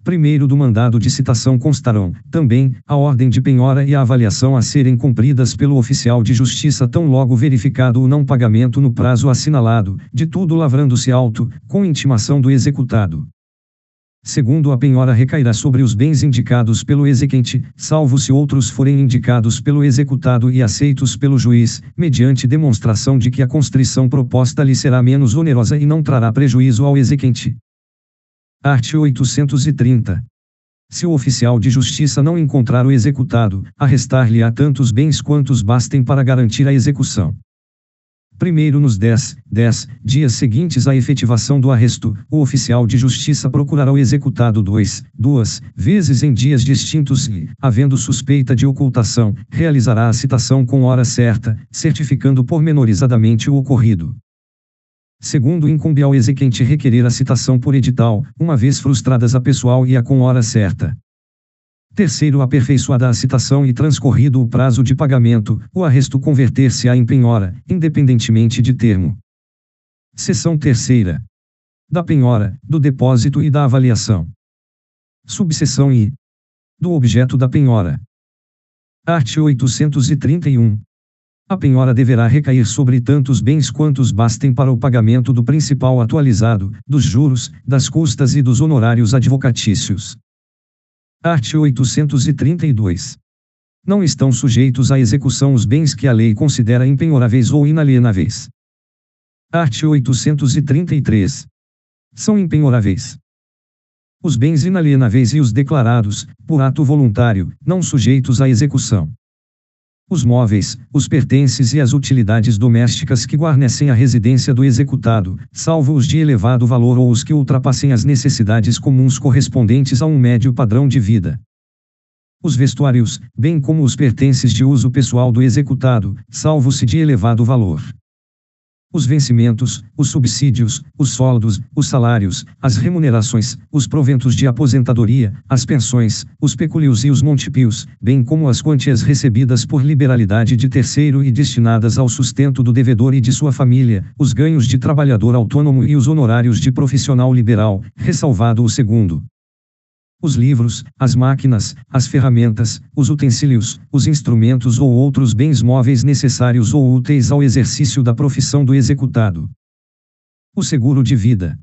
S1: Primeiro, do mandado de citação constarão, também, a ordem de penhora e a avaliação a serem cumpridas pelo oficial de justiça tão logo verificado o não pagamento no prazo assinalado, de tudo lavrando-se auto, com intimação do executado. Segundo, a penhora recairá sobre os bens indicados pelo exequente, salvo se outros forem indicados pelo executado e aceitos pelo juiz, mediante demonstração de que a constrição proposta lhe será menos onerosa e não trará prejuízo ao exequente. Art. 830. Se o oficial de justiça não encontrar o executado, arrestar-lhe-á tantos bens quantos bastem para garantir a execução. Primeiro, nos 10 dias seguintes à efetivação do arresto, o oficial de justiça procurará o executado duas vezes em dias distintos e, havendo suspeita de ocultação, realizará a citação com hora certa, certificando pormenorizadamente o ocorrido. Segundo, incumbe ao exequente requerer a citação por edital, uma vez frustradas a pessoal e a com hora certa. Terceiro, aperfeiçoada a citação e transcorrido o prazo de pagamento, o arresto converter-se-á em penhora, independentemente de termo. Seção 3ª. Da penhora, do depósito e da avaliação. Subseção I. Do objeto da penhora. Art. 831. A penhora deverá recair sobre tantos bens quantos bastem para o pagamento do principal atualizado, dos juros, das custas e dos honorários advocatícios. Art. 832. Não estão sujeitos à execução os bens que a lei considera impenhoráveis ou inalienáveis. Art. 833. São impenhoráveis os bens inalienáveis e os declarados, por ato voluntário, não sujeitos à execução. Os móveis, os pertences e as utilidades domésticas que guarnecem a residência do executado, salvo os de elevado valor ou os que ultrapassem as necessidades comuns correspondentes a um médio padrão de vida. Os vestuários, bem como os pertences de uso pessoal do executado, salvo se de elevado valor. Os vencimentos, os subsídios, os soldos, os salários, as remunerações, os proventos de aposentadoria, as pensões, os pecúlios e os montipios, bem como as quantias recebidas por liberalidade de terceiro e destinadas ao sustento do devedor e de sua família, os ganhos de trabalhador autônomo e os honorários de profissional liberal, ressalvado o segundo. Os livros, as máquinas, as ferramentas, os utensílios, os instrumentos ou outros bens móveis necessários ou úteis ao exercício da profissão do executado. O seguro de vida.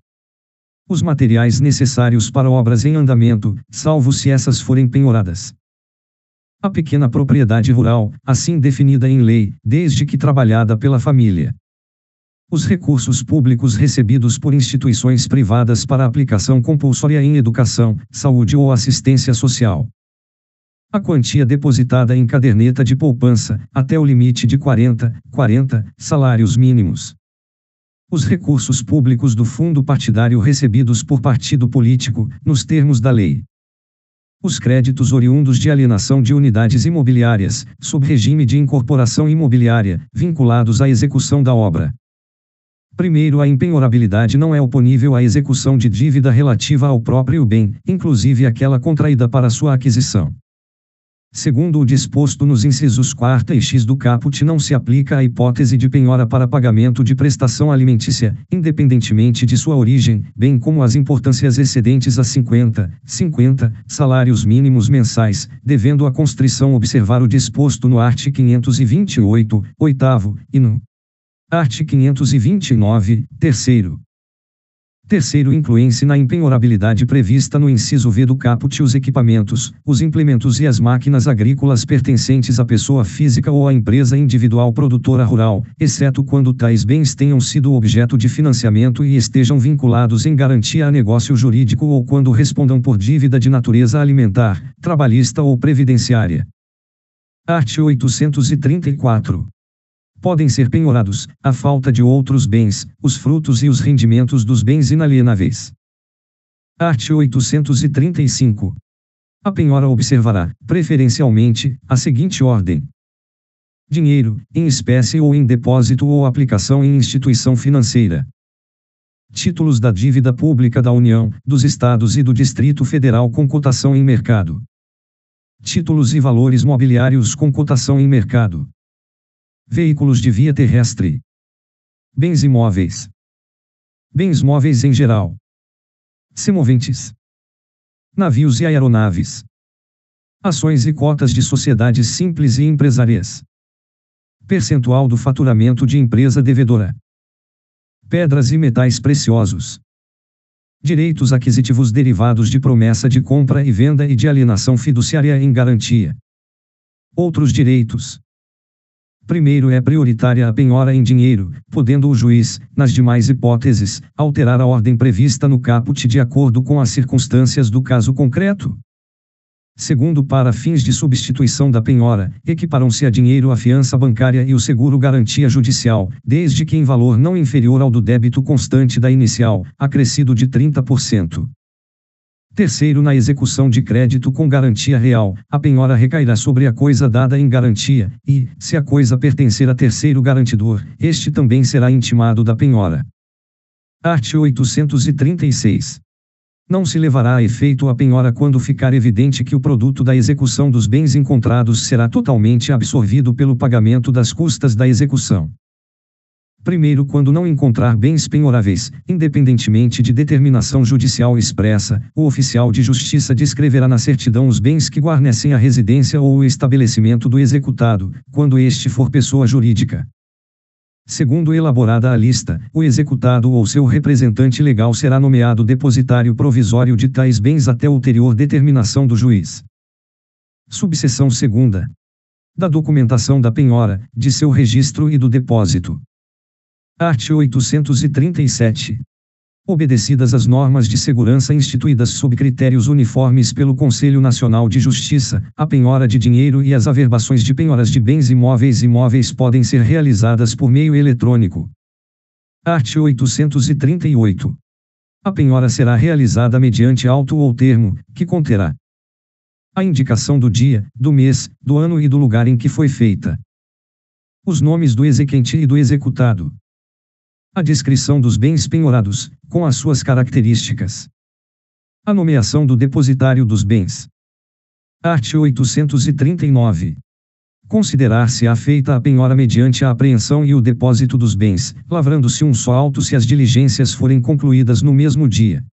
S1: Os materiais necessários para obras em andamento, salvo se essas forem penhoradas. A pequena propriedade rural, assim definida em lei, desde que trabalhada pela família. Os recursos públicos recebidos por instituições privadas para aplicação compulsória em educação, saúde ou assistência social. A quantia depositada em caderneta de poupança, até o limite de 40 salários mínimos. Os recursos públicos do fundo partidário recebidos por partido político, nos termos da lei. Os créditos oriundos de alienação de unidades imobiliárias, sob regime de incorporação imobiliária, vinculados à execução da obra. Primeiro, a impenhorabilidade não é oponível à execução de dívida relativa ao próprio bem, inclusive aquela contraída para sua aquisição. Segundo o disposto nos incisos 4 e X do caput, não se aplica a hipótese de penhora para pagamento de prestação alimentícia, independentemente de sua origem, bem como as importâncias excedentes a 50 salários mínimos mensais, devendo a constrição observar o disposto no art. 528, oitavo, e no art. 529, terceiro. Terceiro, incluem-se na impenhorabilidade prevista no inciso V do caput os equipamentos, os implementos e as máquinas agrícolas pertencentes à pessoa física ou à empresa individual produtora rural, exceto quando tais bens tenham sido objeto de financiamento e estejam vinculados em garantia a negócio jurídico ou quando respondam por dívida de natureza alimentar, trabalhista ou previdenciária. Art. 834. Podem ser penhorados, à falta de outros bens, os frutos e os rendimentos dos bens inalienáveis. Art. 835. A penhora observará, preferencialmente, a seguinte ordem: dinheiro, em espécie ou em depósito ou aplicação em instituição financeira. Títulos da dívida pública da União, dos Estados e do Distrito Federal com cotação em mercado. Títulos e valores mobiliários com cotação em mercado. Veículos de via terrestre. Bens imóveis. Bens móveis em geral. Semoventes. Navios e aeronaves. Ações e cotas de sociedades simples e empresariais. Percentual do faturamento de empresa devedora. Pedras e metais preciosos. Direitos aquisitivos derivados de promessa de compra e venda e de alienação fiduciária em garantia. Outros direitos. Primeiro, é prioritária a penhora em dinheiro, podendo o juiz, nas demais hipóteses, alterar a ordem prevista no caput de acordo com as circunstâncias do caso concreto. Segundo, para fins de substituição da penhora, equiparam-se a dinheiro a fiança bancária e o seguro garantia judicial, desde que em valor não inferior ao do débito constante da inicial, acrescido de 30%. Terceiro, na execução de crédito com garantia real, a penhora recairá sobre a coisa dada em garantia, e, se a coisa pertencer a terceiro garantidor, este também será intimado da penhora. Art. 836. Não se levará a efeito a penhora quando ficar evidente que o produto da execução dos bens encontrados será totalmente absorvido pelo pagamento das custas da execução. Primeiro, quando não encontrar bens penhoráveis, independentemente de determinação judicial expressa, o oficial de justiça descreverá na certidão os bens que guarnecem a residência ou o estabelecimento do executado, quando este for pessoa jurídica. Segundo elaborada a lista, o executado ou seu representante legal será nomeado depositário provisório de tais bens até ulterior determinação do juiz. Subseção 2ª. Da documentação da penhora, de seu registro e do depósito. Art. 837. Obedecidas as normas de segurança instituídas sob critérios uniformes pelo Conselho Nacional de Justiça, a penhora de dinheiro e as averbações de penhoras de bens imóveis e móveis podem ser realizadas por meio eletrônico. Art. 838. A penhora será realizada mediante auto ou termo, que conterá a indicação do dia, do mês, do ano e do lugar em que foi feita, os nomes do exequente e do executado, a descrição dos bens penhorados, com as suas características, a nomeação do depositário dos bens. Art. 839. Considerar-se-á feita a penhora mediante a apreensão e o depósito dos bens, lavrando-se um só auto se as diligências forem concluídas no mesmo dia.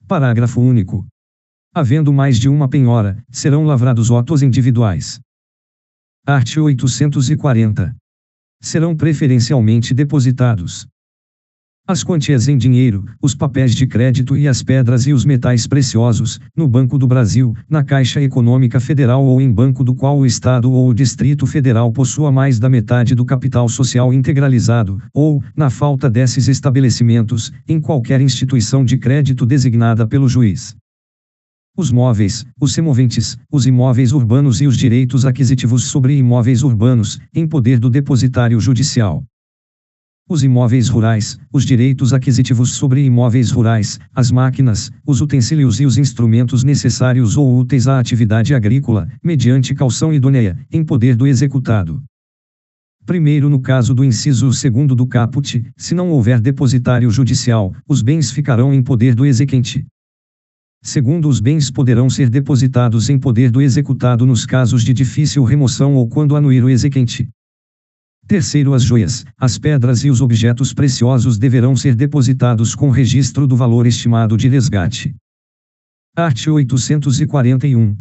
S1: Parágrafo único. Havendo mais de uma penhora, serão lavrados autos individuais. Art. 840. Serão preferencialmente depositados as quantias em dinheiro, os papéis de crédito e as pedras e os metais preciosos, no Banco do Brasil, na Caixa Econômica Federal ou em banco do qual o Estado ou o Distrito Federal possua mais da metade do capital social integralizado, ou, na falta desses estabelecimentos, em qualquer instituição de crédito designada pelo juiz. Os móveis, os semoventes, os imóveis urbanos e os direitos aquisitivos sobre imóveis urbanos, em poder do depositário judicial. Os imóveis rurais, os direitos aquisitivos sobre imóveis rurais, as máquinas, os utensílios e os instrumentos necessários ou úteis à atividade agrícola, mediante caução idônea, em poder do executado. Primeiro, no caso do inciso 2º do caput, se não houver depositário judicial, os bens ficarão em poder do exequente. Segundo, os bens poderão ser depositados em poder do executado nos casos de difícil remoção ou quando anuir o exequente. Terceiro, as joias, as pedras e os objetos preciosos deverão ser depositados com registro do valor estimado de resgate. Art. 841.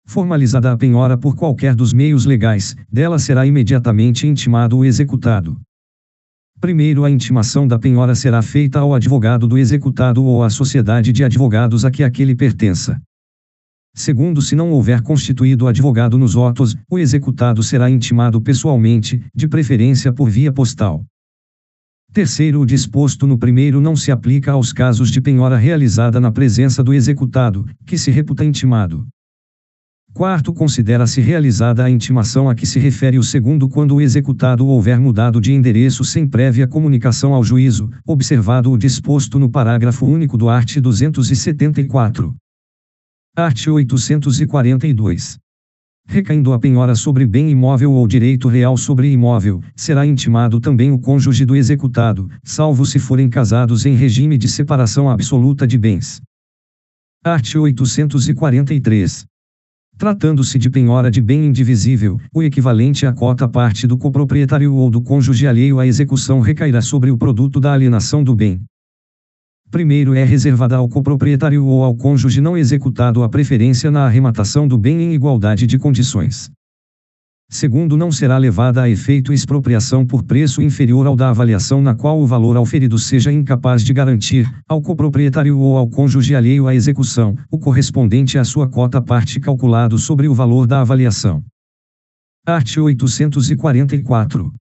S1: Formalizada a penhora por qualquer dos meios legais, dela será imediatamente intimado o executado. Primeiro, a intimação da penhora será feita ao advogado do executado ou à sociedade de advogados a que aquele pertença. Segundo, se não houver constituído advogado nos autos, o executado será intimado pessoalmente, de preferência por via postal. Terceiro, o disposto no primeiro não se aplica aos casos de penhora realizada na presença do executado, que se reputa intimado. Quarto, considera-se realizada a intimação a que se refere o segundo quando o executado houver mudado de endereço sem prévia comunicação ao juízo, observado o disposto no parágrafo único do art. 274. Art. 842. Recaindo a penhora sobre bem imóvel ou direito real sobre imóvel, será intimado também o cônjuge do executado, salvo se forem casados em regime de separação absoluta de bens. Art. 843. Tratando-se de penhora de bem indivisível, o equivalente à cota-parte do coproprietário ou do cônjuge alheio à execução recairá sobre o produto da alienação do bem. Primeiro, é reservada ao coproprietário ou ao cônjuge não executado a preferência na arrematação do bem em igualdade de condições. Segundo, não será levada a efeito expropriação por preço inferior ao da avaliação na qual o valor auferido seja incapaz de garantir, ao coproprietário ou ao cônjuge alheio à execução, o correspondente à sua cota-parte calculado sobre o valor da avaliação. Art. 844.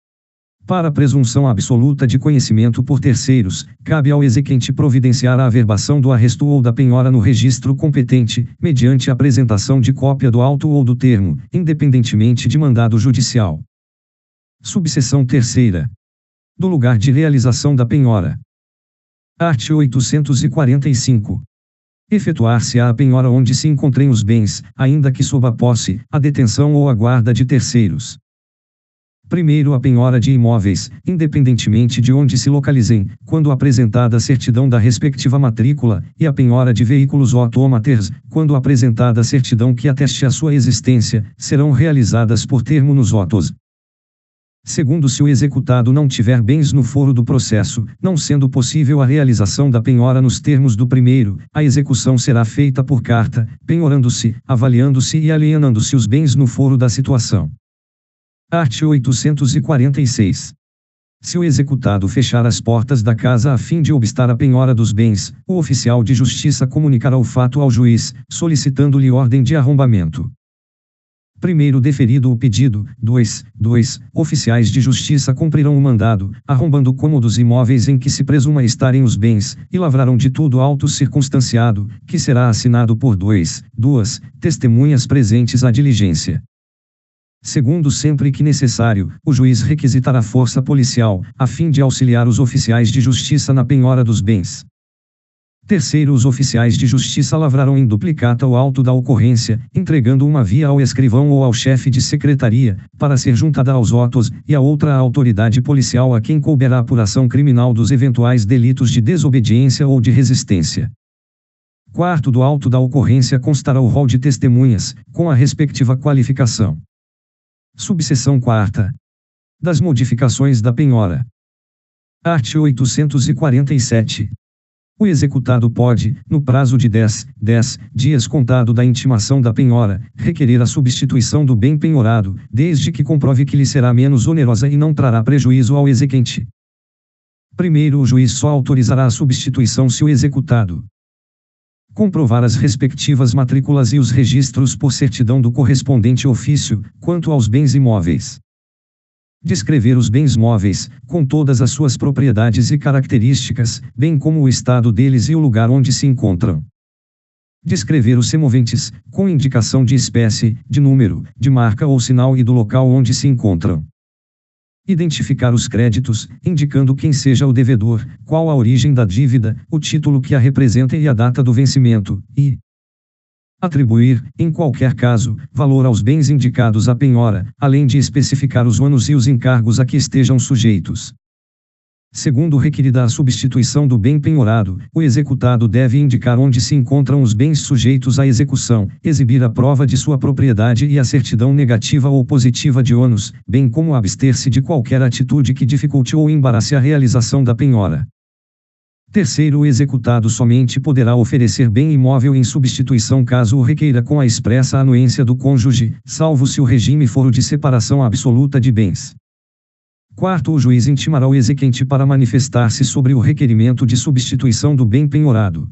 S1: Para a presunção absoluta de conhecimento por terceiros, cabe ao exequente providenciar a averbação do arresto ou da penhora no registro competente, mediante a apresentação de cópia do auto ou do termo, independentemente de mandado judicial. Subseção 3ª. Do lugar de realização da penhora. Art. 845. Efetuar-se-á a penhora onde se encontrem os bens, ainda que sob a posse, a detenção ou a guarda de terceiros. Primeiro, a penhora de imóveis, independentemente de onde se localizem, quando apresentada a certidão da respectiva matrícula, e a penhora de veículos automotores, quando apresentada a certidão que ateste a sua existência, serão realizadas por termo nos autos. Segundo, se o executado não tiver bens no foro do processo, não sendo possível a realização da penhora nos termos do primeiro, a execução será feita por carta, penhorando-se, avaliando-se e alienando-se os bens no foro da situação. Art. 846. Se o executado fechar as portas da casa a fim de obstar a penhora dos bens, o oficial de justiça comunicará o fato ao juiz, solicitando-lhe ordem de arrombamento. Primeiro deferido o pedido, 2. Oficiais de justiça cumprirão o mandado, arrombando cômodos imóveis em que se presuma estarem os bens, e lavrarão de tudo auto circunstanciado, que será assinado por 2. Testemunhas presentes à diligência. Segundo, sempre que necessário, o juiz requisitará força policial, a fim de auxiliar os oficiais de justiça na penhora dos bens. Terceiro, os oficiais de justiça lavrarão em duplicata o auto da ocorrência, entregando uma via ao escrivão ou ao chefe de secretaria, para ser juntada aos autos, e a outra à autoridade policial a quem couber a apuração criminal dos eventuais delitos de desobediência ou de resistência. Quarto, do auto da ocorrência constará o rol de testemunhas, com a respectiva qualificação. Subseção 4ª. Das modificações da penhora. Art. 847. O executado pode, no prazo de 10 dias contado da intimação da penhora, requerer a substituição do bem penhorado, desde que comprove que lhe será menos onerosa e não trará prejuízo ao exequente. Primeiro, o juiz só autorizará a substituição se o executado comprovar as respectivas matrículas e os registros por certidão do correspondente ofício, quanto aos bens imóveis. Descrever os bens móveis, com todas as suas propriedades e características, bem como o estado deles e o lugar onde se encontram. Descrever os semoventes, com indicação de espécie, de número, de marca ou sinal e do local onde se encontram. Identificar os créditos, indicando quem seja o devedor, qual a origem da dívida, o título que a representa e a data do vencimento, e atribuir, em qualquer caso, valor aos bens indicados à penhora, além de especificar os ônus e os encargos a que estejam sujeitos. Segundo, requerida a substituição do bem penhorado, o executado deve indicar onde se encontram os bens sujeitos à execução, exibir a prova de sua propriedade e a certidão negativa ou positiva de ônus, bem como abster-se de qualquer atitude que dificulte ou embarace a realização da penhora. Terceiro, o executado somente poderá oferecer bem imóvel em substituição caso o requeira com a expressa anuência do cônjuge, salvo se o regime for o de separação absoluta de bens. Quarto, o juiz intimará o exequente para manifestar-se sobre o requerimento de substituição do bem penhorado.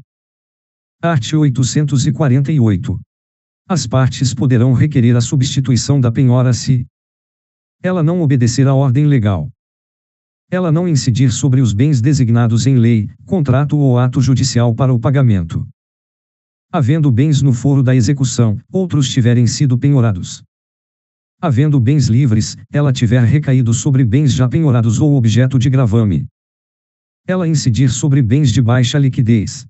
S1: Art. 848. As partes poderão requerer a substituição da penhora se ela não obedecer à ordem legal, ela não incidir sobre os bens designados em lei, contrato ou ato judicial para o pagamento, havendo bens no foro da execução, outros tiverem sido penhorados, havendo bens livres, ela tiver recaído sobre bens já penhorados ou objeto de gravame, ela incidir sobre bens de baixa liquidez,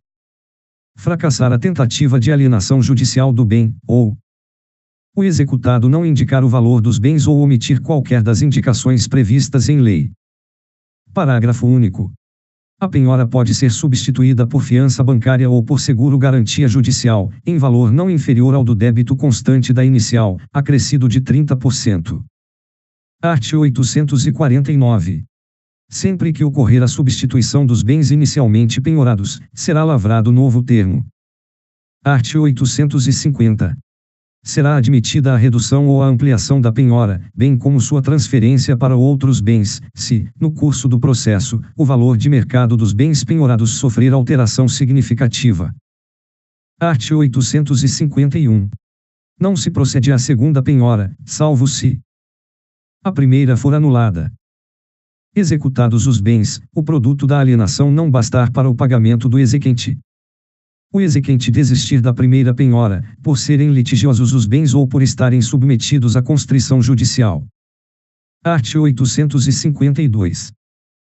S1: fracassar a tentativa de alienação judicial do bem, ou o executado não indicar o valor dos bens ou omitir qualquer das indicações previstas em lei. Parágrafo único. A penhora pode ser substituída por fiança bancária ou por seguro-garantia judicial, em valor não inferior ao do débito constante da inicial, acrescido de 30%. Art. 849. Sempre que ocorrer a substituição dos bens inicialmente penhorados, será lavrado novo termo. Art. 850. Será admitida a redução ou a ampliação da penhora, bem como sua transferência para outros bens, se, no curso do processo, o valor de mercado dos bens penhorados sofrer alteração significativa. Art. 851. Não se procede à segunda penhora, salvo se a primeira for anulada. Executados os bens, o produto da alienação não bastar para o pagamento do exequente. O exequente desistir da primeira penhora, por serem litigiosos os bens ou por estarem submetidos à constrição judicial. Art. 852.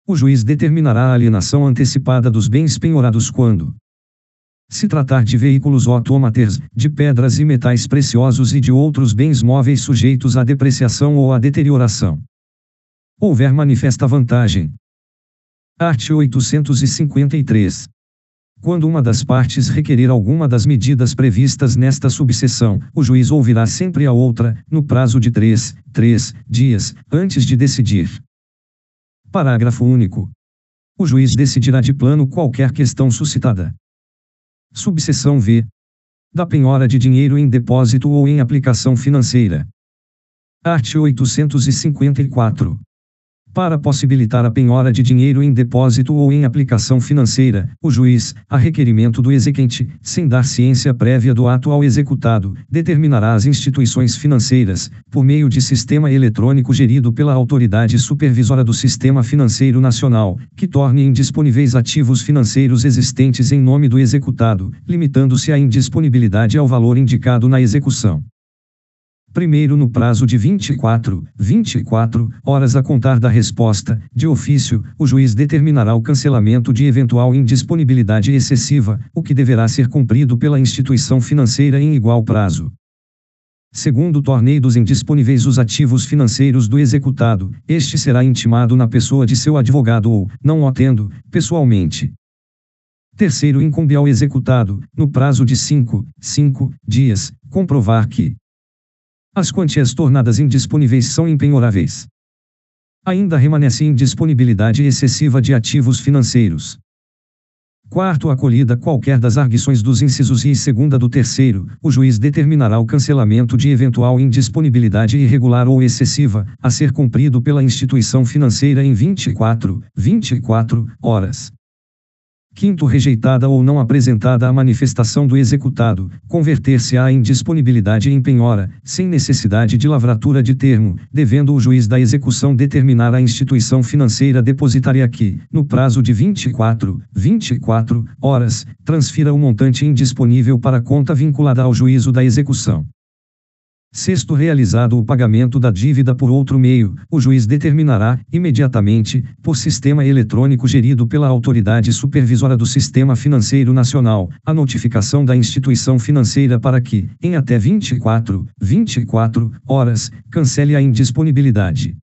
S1: O juiz determinará a alienação antecipada dos bens penhorados quando se tratar de veículos autômatos, de pedras e metais preciosos e de outros bens móveis sujeitos à depreciação ou à deterioração. Houver manifesta vantagem. Art. 853. Quando uma das partes requerer alguma das medidas previstas nesta subseção, o juiz ouvirá sempre a outra, no prazo de 3 dias, antes de decidir. Parágrafo único. O juiz decidirá de plano qualquer questão suscitada. Subseção V. Da penhora de dinheiro em depósito ou em aplicação financeira. Art. 854. Para possibilitar a penhora de dinheiro em depósito ou em aplicação financeira, o juiz, a requerimento do exequente, sem dar ciência prévia do ato ao executado, determinará as instituições financeiras, por meio de sistema eletrônico gerido pela Autoridade Supervisora do Sistema Financeiro Nacional, que torne indisponíveis ativos financeiros existentes em nome do executado, limitando-se a indisponibilidade ao valor indicado na execução. Primeiro, no prazo de 24 horas a contar da resposta, de ofício, o juiz determinará o cancelamento de eventual indisponibilidade excessiva, o que deverá ser cumprido pela instituição financeira em igual prazo. Segundo, torneios indisponíveis os ativos financeiros do executado, este será intimado na pessoa de seu advogado ou, não o tendo, pessoalmente. Terceiro, incumbe ao executado, no prazo de 5 dias, comprovar que as quantias tornadas indisponíveis são impenhoráveis. Ainda remanesce indisponibilidade excessiva de ativos financeiros. Quarto, acolhida qualquer das arguições dos incisos I e segunda do terceiro, o juiz determinará o cancelamento de eventual indisponibilidade irregular ou excessiva, a ser cumprido pela instituição financeira em 24 horas. Quinto, rejeitada ou não apresentada a manifestação do executado, converter-se-á em disponibilidade em penhora, sem necessidade de lavratura de termo, devendo o juiz da execução determinar à instituição financeira depositária que, no prazo de 24 horas, transfira o montante indisponível para a conta vinculada ao juízo da execução. Sexto, realizado o pagamento da dívida por outro meio, o juiz determinará, imediatamente, por sistema eletrônico gerido pela Autoridade Supervisora do Sistema Financeiro Nacional, a notificação da instituição financeira para que, em até 24 horas, cancele a indisponibilidade.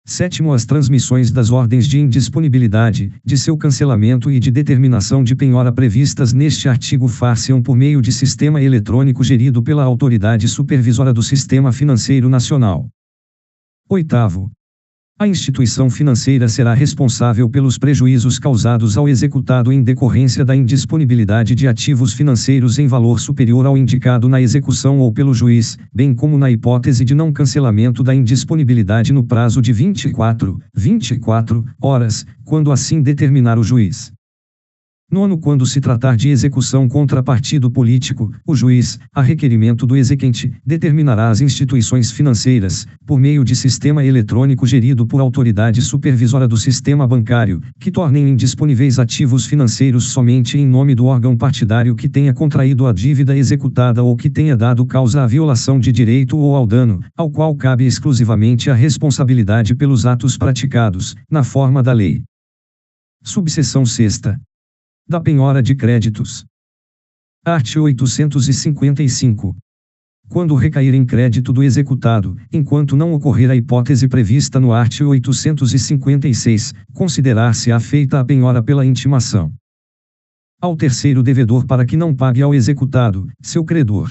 S1: Sétimo, as transmissões das ordens de indisponibilidade, de seu cancelamento e de determinação de penhora previstas neste artigo far-se-ão por meio de sistema eletrônico gerido pela Autoridade Supervisora do Sistema Financeiro Nacional. Oitavo. A instituição financeira será responsável pelos prejuízos causados ao executado em decorrência da indisponibilidade de ativos financeiros em valor superior ao indicado na execução ou pelo juiz, bem como na hipótese de não cancelamento da indisponibilidade no prazo de 24 horas, quando assim determinar o juiz. Nono, quando se tratar de execução contra partido político, o juiz, a requerimento do exequente, determinará às instituições financeiras, por meio de sistema eletrônico gerido por autoridade supervisora do sistema bancário, que tornem indisponíveis ativos financeiros somente em nome do órgão partidário que tenha contraído a dívida executada ou que tenha dado causa à violação de direito ou ao dano, ao qual cabe exclusivamente a responsabilidade pelos atos praticados, na forma da lei. Subseção 6ª. Da penhora de créditos. Art. 855. Quando recair em crédito do executado, enquanto não ocorrer a hipótese prevista no art. 856, considerar-se-á feita a penhora pela intimação ao terceiro devedor para que não pague ao executado, seu credor.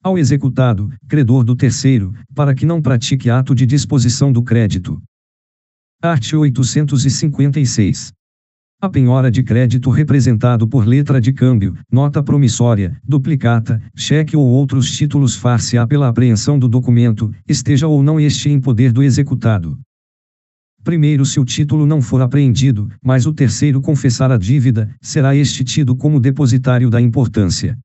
S1: Ao executado, credor do terceiro, para que não pratique ato de disposição do crédito. Art. 856. A penhora de crédito representado por letra de câmbio, nota promissória, duplicata, cheque ou outros títulos far-se-á pela apreensão do documento, esteja ou não este em poder do executado. Primeiro, se o título não for apreendido, mas o terceiro confessar a dívida, será este tido como depositário da importância.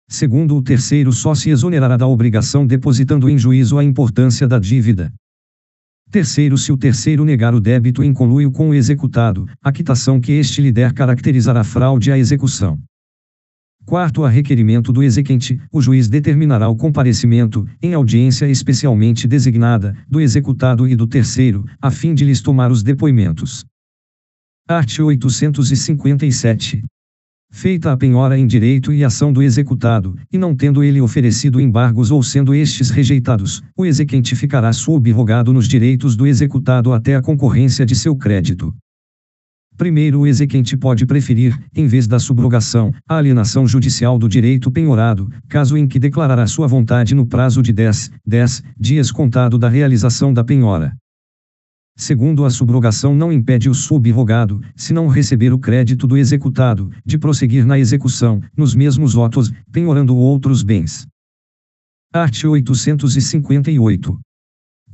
S1: Segundo, o terceiro só se exonerará da obrigação depositando em juízo a importância da dívida. Terceiro, se o terceiro negar o débito em conluio com o executado, a quitação que este lhe der caracterizará fraude à execução. Quarto, a requerimento do exequente, o juiz determinará o comparecimento, em audiência especialmente designada, do executado e do terceiro, a fim de lhes tomar os depoimentos. Art. 857. Feita a penhora em direito e ação do executado, e não tendo ele oferecido embargos ou sendo estes rejeitados, o exequente ficará subrogado nos direitos do executado até a concorrência de seu crédito. Primeiro, o exequente pode preferir, em vez da subrogação, a alienação judicial do direito penhorado, caso em que declarará sua vontade no prazo de 10 dias contado da realização da penhora. Segundo, a subrogação não impede o subrogado, se não receber o crédito do executado, de prosseguir na execução, nos mesmos autos, penhorando outros bens. Art. 858.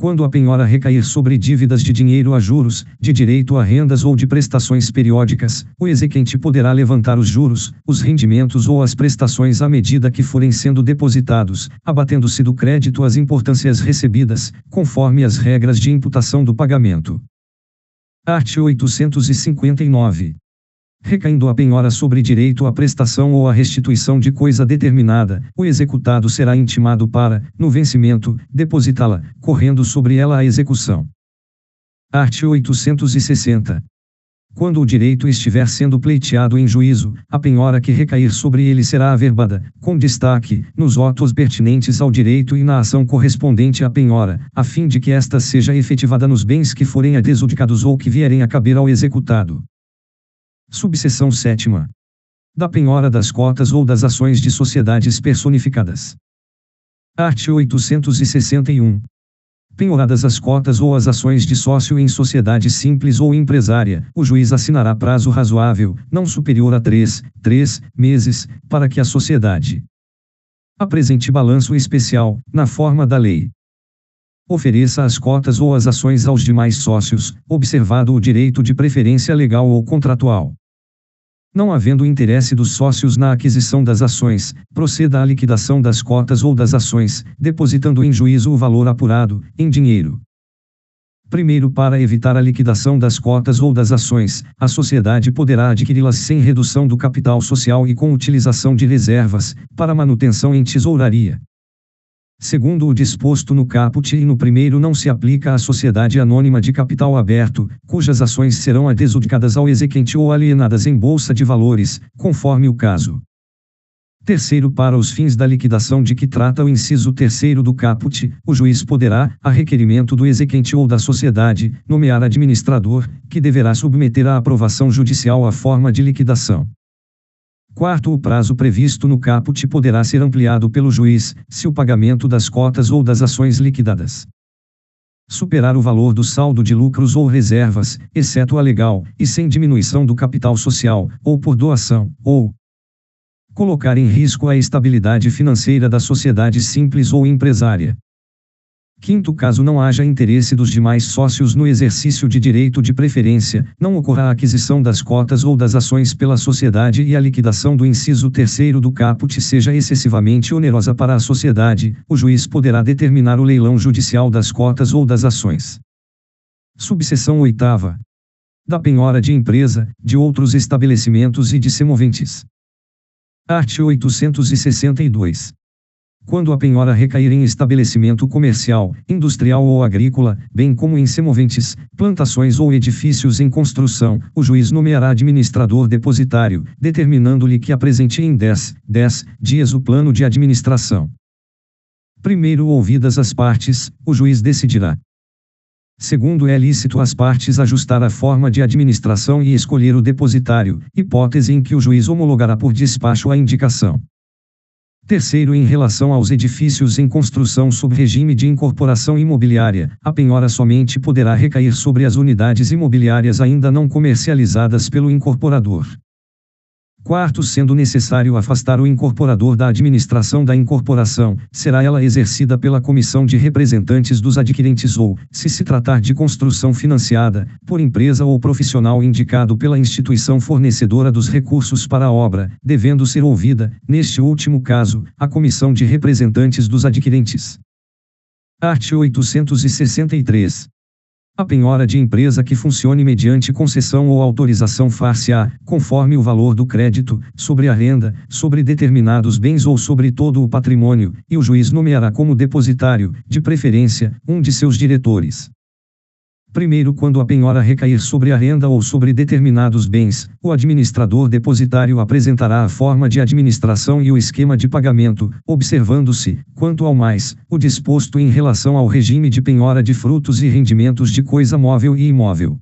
S1: Quando a penhora recair sobre dívidas de dinheiro a juros, de direito a rendas ou de prestações periódicas, o exequente poderá levantar os juros, os rendimentos ou as prestações à medida que forem sendo depositados, abatendo-se do crédito as importâncias recebidas, conforme as regras de imputação do pagamento. Art. 859. Recaindo a penhora sobre direito à prestação ou à restituição de coisa determinada, o executado será intimado para, no vencimento, depositá-la, correndo sobre ela a execução. Art. 860. Quando o direito estiver sendo pleiteado em juízo, a penhora que recair sobre ele será averbada, com destaque, nos autos pertinentes ao direito e na ação correspondente à penhora, a fim de que esta seja efetivada nos bens que forem adjudicados ou que vierem a caber ao executado. Subseção 7ª. Da penhora das cotas ou das ações de sociedades personificadas. Art. 861. Penhoradas as cotas ou as ações de sócio em sociedade simples ou empresária, o juiz assinará prazo razoável, não superior a 3 meses, para que a sociedade apresente balanço especial, na forma da lei. Ofereça as cotas ou as ações aos demais sócios, observado o direito de preferência legal ou contratual. Não havendo interesse dos sócios na aquisição das ações, proceda à liquidação das cotas ou das ações, depositando em juízo o valor apurado, em dinheiro. Primeiro, para evitar a liquidação das cotas ou das ações, a sociedade poderá adquiri-las sem redução do capital social e com utilização de reservas, para manutenção em tesouraria. Segundo o disposto no caput e no primeiro, não se aplica à sociedade anônima de capital aberto, cujas ações serão adjudicadas ao exequente ou alienadas em bolsa de valores, conforme o caso. Terceiro, para os fins da liquidação de que trata o inciso 3º do caput, o juiz poderá, a requerimento do exequente ou da sociedade, nomear administrador, que deverá submeter à aprovação judicial a forma de liquidação. Quarto, o prazo previsto no caput poderá ser ampliado pelo juiz, se o pagamento das cotas ou das ações liquidadas superar o valor do saldo de lucros ou reservas, exceto a legal, e sem diminuição do capital social, ou por doação, ou colocar em risco a estabilidade financeira da sociedade simples ou empresária. Quinto, caso não haja interesse dos demais sócios no exercício de direito de preferência, não ocorra a aquisição das cotas ou das ações pela sociedade e a liquidação do inciso 3º do caput seja excessivamente onerosa para a sociedade, o juiz poderá determinar o leilão judicial das cotas ou das ações. Subseção 8ª. Da penhora de empresa, de outros estabelecimentos e de semoventes. Art. 862. Quando a penhora recair em estabelecimento comercial, industrial ou agrícola, bem como em semoventes, plantações ou edifícios em construção, o juiz nomeará administrador depositário, determinando-lhe que apresente em 10 dias o plano de administração. Primeiro, ouvidas as partes, o juiz decidirá. Segundo, é lícito às partes ajustar a forma de administração e escolher o depositário, hipótese em que o juiz homologará por despacho a indicação. Terceiro, em relação aos edifícios em construção sob regime de incorporação imobiliária, a penhora somente poderá recair sobre as unidades imobiliárias ainda não comercializadas pelo incorporador. Quarto, sendo necessário afastar o incorporador da administração da incorporação, será ela exercida pela comissão de representantes dos adquirentes ou, se se tratar de construção financiada, por empresa ou profissional indicado pela instituição fornecedora dos recursos para a obra, devendo ser ouvida, neste último caso, a comissão de representantes dos adquirentes. Art. 863. A penhora de empresa que funcione mediante concessão ou autorização far-se-á, conforme o valor do crédito, sobre a renda, sobre determinados bens ou sobre todo o patrimônio, e o juiz nomeará como depositário, de preferência, um de seus diretores. Primeiro, quando a penhora recair sobre a renda ou sobre determinados bens, o administrador depositário apresentará a forma de administração e o esquema de pagamento, observando-se, quanto ao mais, o disposto em relação ao regime de penhora de frutos e rendimentos de coisa móvel e imóvel.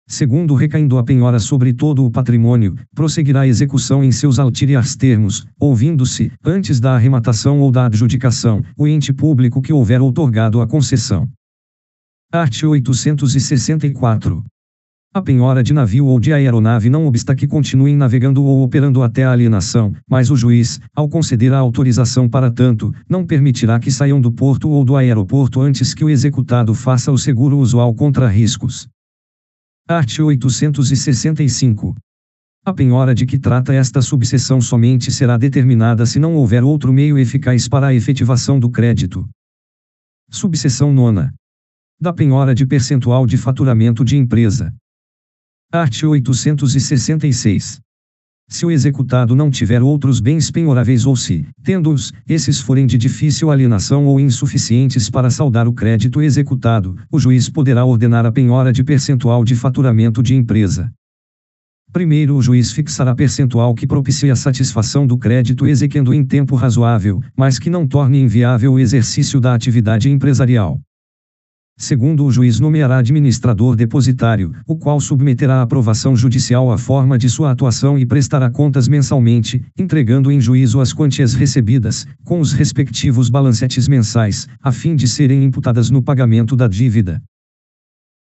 S1: Segundo, recaindo a penhora sobre todo o patrimônio, prosseguirá a execução em seus ulteriores termos, ouvindo-se, antes da arrematação ou da adjudicação, o ente público que houver outorgado a concessão. Art. 864. A penhora de navio ou de aeronave não obsta que continuem navegando ou operando até a alienação, mas o juiz, ao conceder a autorização para tanto, não permitirá que saiam do porto ou do aeroporto antes que o executado faça o seguro usual contra riscos. Art. 865. A penhora de que trata esta subseção somente será determinada se não houver outro meio eficaz para a efetivação do crédito. Subseção 9. Da penhora de percentual de faturamento de empresa. Art. 866. Se o executado não tiver outros bens penhoráveis ou se, tendo-os, esses forem de difícil alienação ou insuficientes para saldar o crédito executado, o juiz poderá ordenar a penhora de percentual de faturamento de empresa. Primeiro, o juiz fixará percentual que propicie a satisfação do crédito exequendo em tempo razoável, mas que não torne inviável o exercício da atividade empresarial. Segundo, o juiz nomeará administrador depositário, o qual submeterá à aprovação judicial a forma de sua atuação e prestará contas mensalmente, entregando em juízo as quantias recebidas, com os respectivos balancetes mensais, a fim de serem imputadas no pagamento da dívida.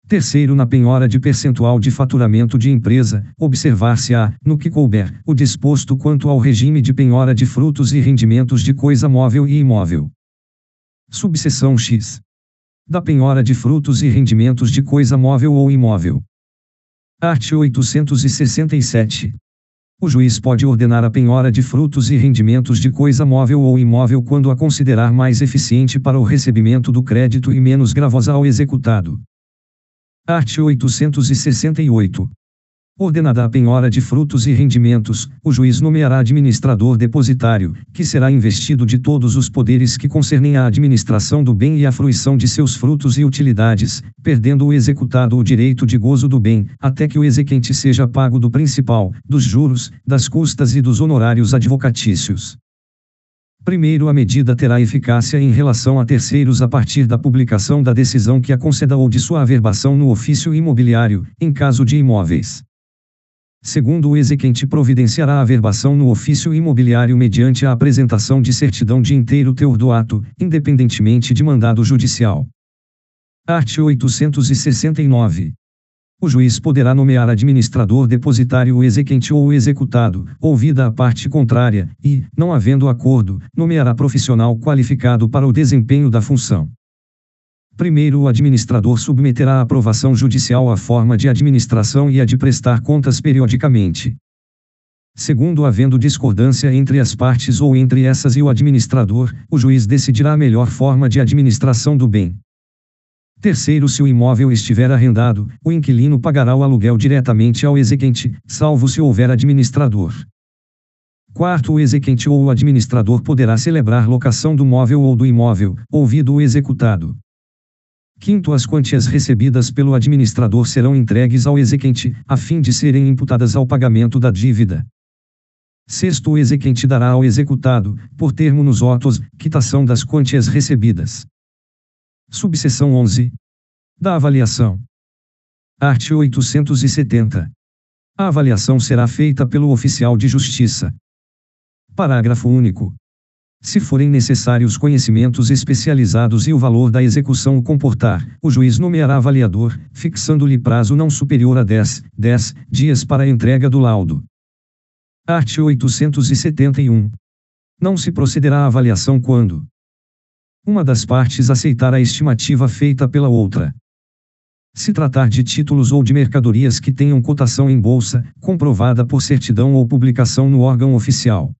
S1: Terceiro, na penhora de percentual de faturamento de empresa, observar-se-á, no que couber, o disposto quanto ao regime de penhora de frutos e rendimentos de coisa móvel e imóvel. Subseção X. Da penhora de frutos e rendimentos de coisa móvel ou imóvel. Art. 867. O juiz pode ordenar a penhora de frutos e rendimentos de coisa móvel ou imóvel quando a considerar mais eficiente para o recebimento do crédito e menos gravosa ao executado. Art. 868. Ordenada a penhora de frutos e rendimentos, o juiz nomeará administrador depositário, que será investido de todos os poderes que concernem à administração do bem e à fruição de seus frutos e utilidades, perdendo o executado o direito de gozo do bem, até que o exequente seja pago do principal, dos juros, das custas e dos honorários advocatícios. Primeiro, a medida terá eficácia em relação a terceiros a partir da publicação da decisão que a conceda ou de sua averbação no ofício imobiliário, em caso de imóveis. Segundo, o exequente providenciará a averbação no ofício imobiliário mediante a apresentação de certidão de inteiro teor do ato, independentemente de mandado judicial. Art. 869. O juiz poderá nomear administrador depositário o exequente ou o executado, ouvida a parte contrária, e, não havendo acordo, nomeará profissional qualificado para o desempenho da função. Primeiro, o administrador submeterá à aprovação judicial a forma de administração e a de prestar contas periodicamente. Segundo, havendo discordância entre as partes ou entre essas e o administrador, o juiz decidirá a melhor forma de administração do bem. Terceiro, se o imóvel estiver arrendado, o inquilino pagará o aluguel diretamente ao exequente, salvo se houver administrador. Quarto, o exequente ou o administrador poderá celebrar locação do móvel ou do imóvel, ouvido o executado. Quinto, as quantias recebidas pelo administrador serão entregues ao exequente, a fim de serem imputadas ao pagamento da dívida. Sexto, o exequente dará ao executado, por termo nos autos, quitação das quantias recebidas. Subseção 11. Da avaliação. Art. 870. A avaliação será feita pelo oficial de justiça. Parágrafo único. Se forem necessários conhecimentos especializados e o valor da execução o comportar, o juiz nomeará avaliador, fixando-lhe prazo não superior a 10 dias para a entrega do laudo. Art. 871. Não se procederá à avaliação quando uma das partes aceitar a estimativa feita pela outra. Se tratar de títulos ou de mercadorias que tenham cotação em bolsa, comprovada por certidão ou publicação no órgão oficial.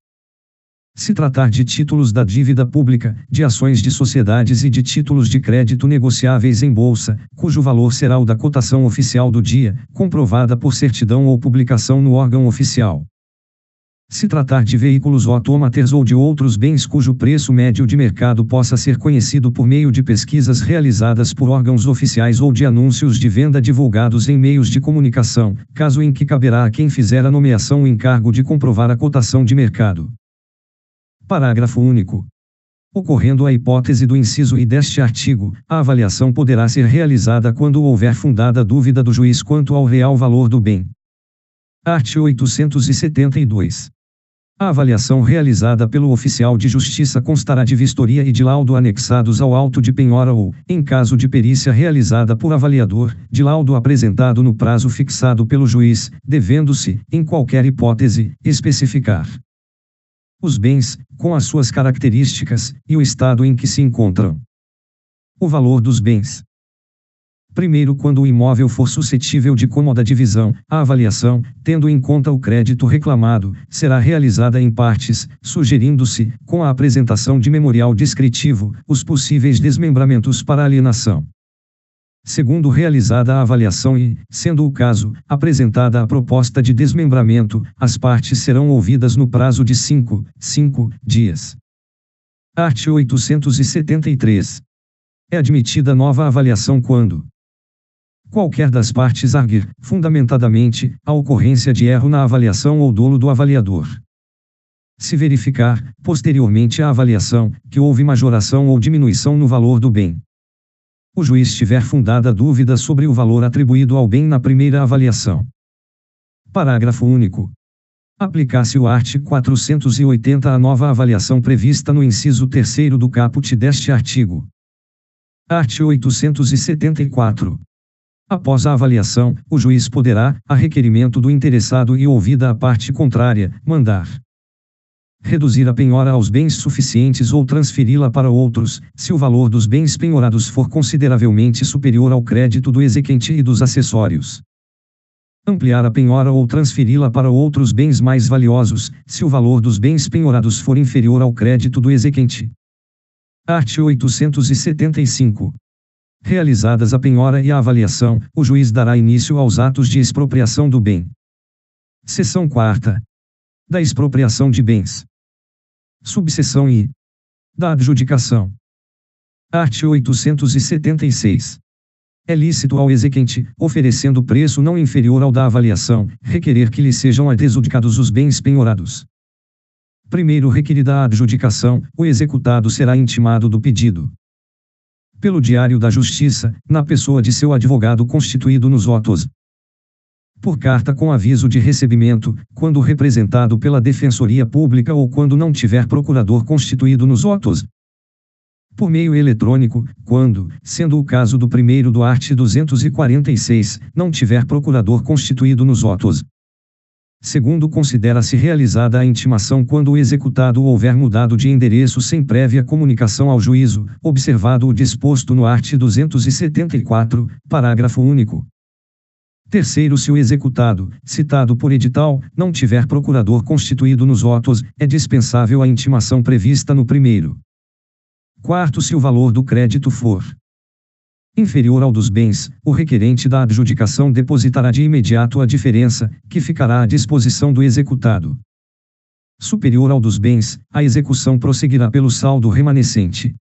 S1: Se tratar de títulos da dívida pública, de ações de sociedades e de títulos de crédito negociáveis em bolsa, cujo valor será o da cotação oficial do dia, comprovada por certidão ou publicação no órgão oficial. Se tratar de veículos autômatos ou de outros bens cujo preço médio de mercado possa ser conhecido por meio de pesquisas realizadas por órgãos oficiais ou de anúncios de venda divulgados em meios de comunicação, caso em que caberá a quem fizer a nomeação o encargo de comprovar a cotação de mercado. Parágrafo único. Ocorrendo a hipótese do inciso I deste artigo, a avaliação poderá ser realizada quando houver fundada dúvida do juiz quanto ao real valor do bem. Art. 872. A avaliação realizada pelo oficial de justiça constará de vistoria e de laudo anexados ao auto de penhora ou, em caso de perícia realizada por avaliador, de laudo apresentado no prazo fixado pelo juiz, devendo-se, em qualquer hipótese, especificar os bens, com as suas características, e o estado em que se encontram. O valor dos bens. Primeiro, quando o imóvel for suscetível de cômoda divisão, a avaliação, tendo em conta o crédito reclamado, será realizada em partes, sugerindo-se, com a apresentação de memorial descritivo, os possíveis desmembramentos para alienação. Segundo, realizada a avaliação e, sendo o caso, apresentada a proposta de desmembramento, as partes serão ouvidas no prazo de 5 dias. Art. 873. É admitida nova avaliação quando qualquer das partes arguir, fundamentadamente, a ocorrência de erro na avaliação ou dolo do avaliador. Se verificar, posteriormente à avaliação, que houve majoração ou diminuição no valor do bem. O juiz tiver fundada dúvida sobre o valor atribuído ao bem na primeira avaliação. Parágrafo único. Aplicar-se o art. 480 à nova avaliação prevista no inciso 3º do caput deste artigo. Art. 874. Após a avaliação, o juiz poderá, a requerimento do interessado e ouvida a parte contrária, mandar reduzir a penhora aos bens suficientes ou transferi-la para outros, se o valor dos bens penhorados for consideravelmente superior ao crédito do exequente e dos acessórios. Ampliar a penhora ou transferi-la para outros bens mais valiosos, se o valor dos bens penhorados for inferior ao crédito do exequente. Art. 875. Realizadas a penhora e a avaliação, o juiz dará início aos atos de expropriação do bem. Seção 4ª. Da expropriação de bens. Subseção I. Da adjudicação. Art. 876. É lícito ao exequente, oferecendo preço não inferior ao da avaliação, requerer que lhe sejam adjudicados os bens penhorados. Primeiro requerida a adjudicação, o executado será intimado do pedido pelo Diário da Justiça, na pessoa de seu advogado constituído nos autos. Por carta com aviso de recebimento, quando representado pela Defensoria Pública ou quando não tiver procurador constituído nos autos. Por meio eletrônico, quando, sendo o caso do primeiro do art. 246, não tiver procurador constituído nos autos. Segundo, considera-se realizada a intimação quando o executado houver mudado de endereço sem prévia comunicação ao juízo, observado o disposto no art. 274, parágrafo único. Terceiro, se o executado, citado por edital, não tiver procurador constituído nos autos, é dispensável a intimação prevista no primeiro. Quarto, se o valor do crédito for inferior ao dos bens, o requerente da adjudicação depositará de imediato a diferença, que ficará à disposição do executado. Superior ao dos bens, a execução prosseguirá pelo saldo remanescente.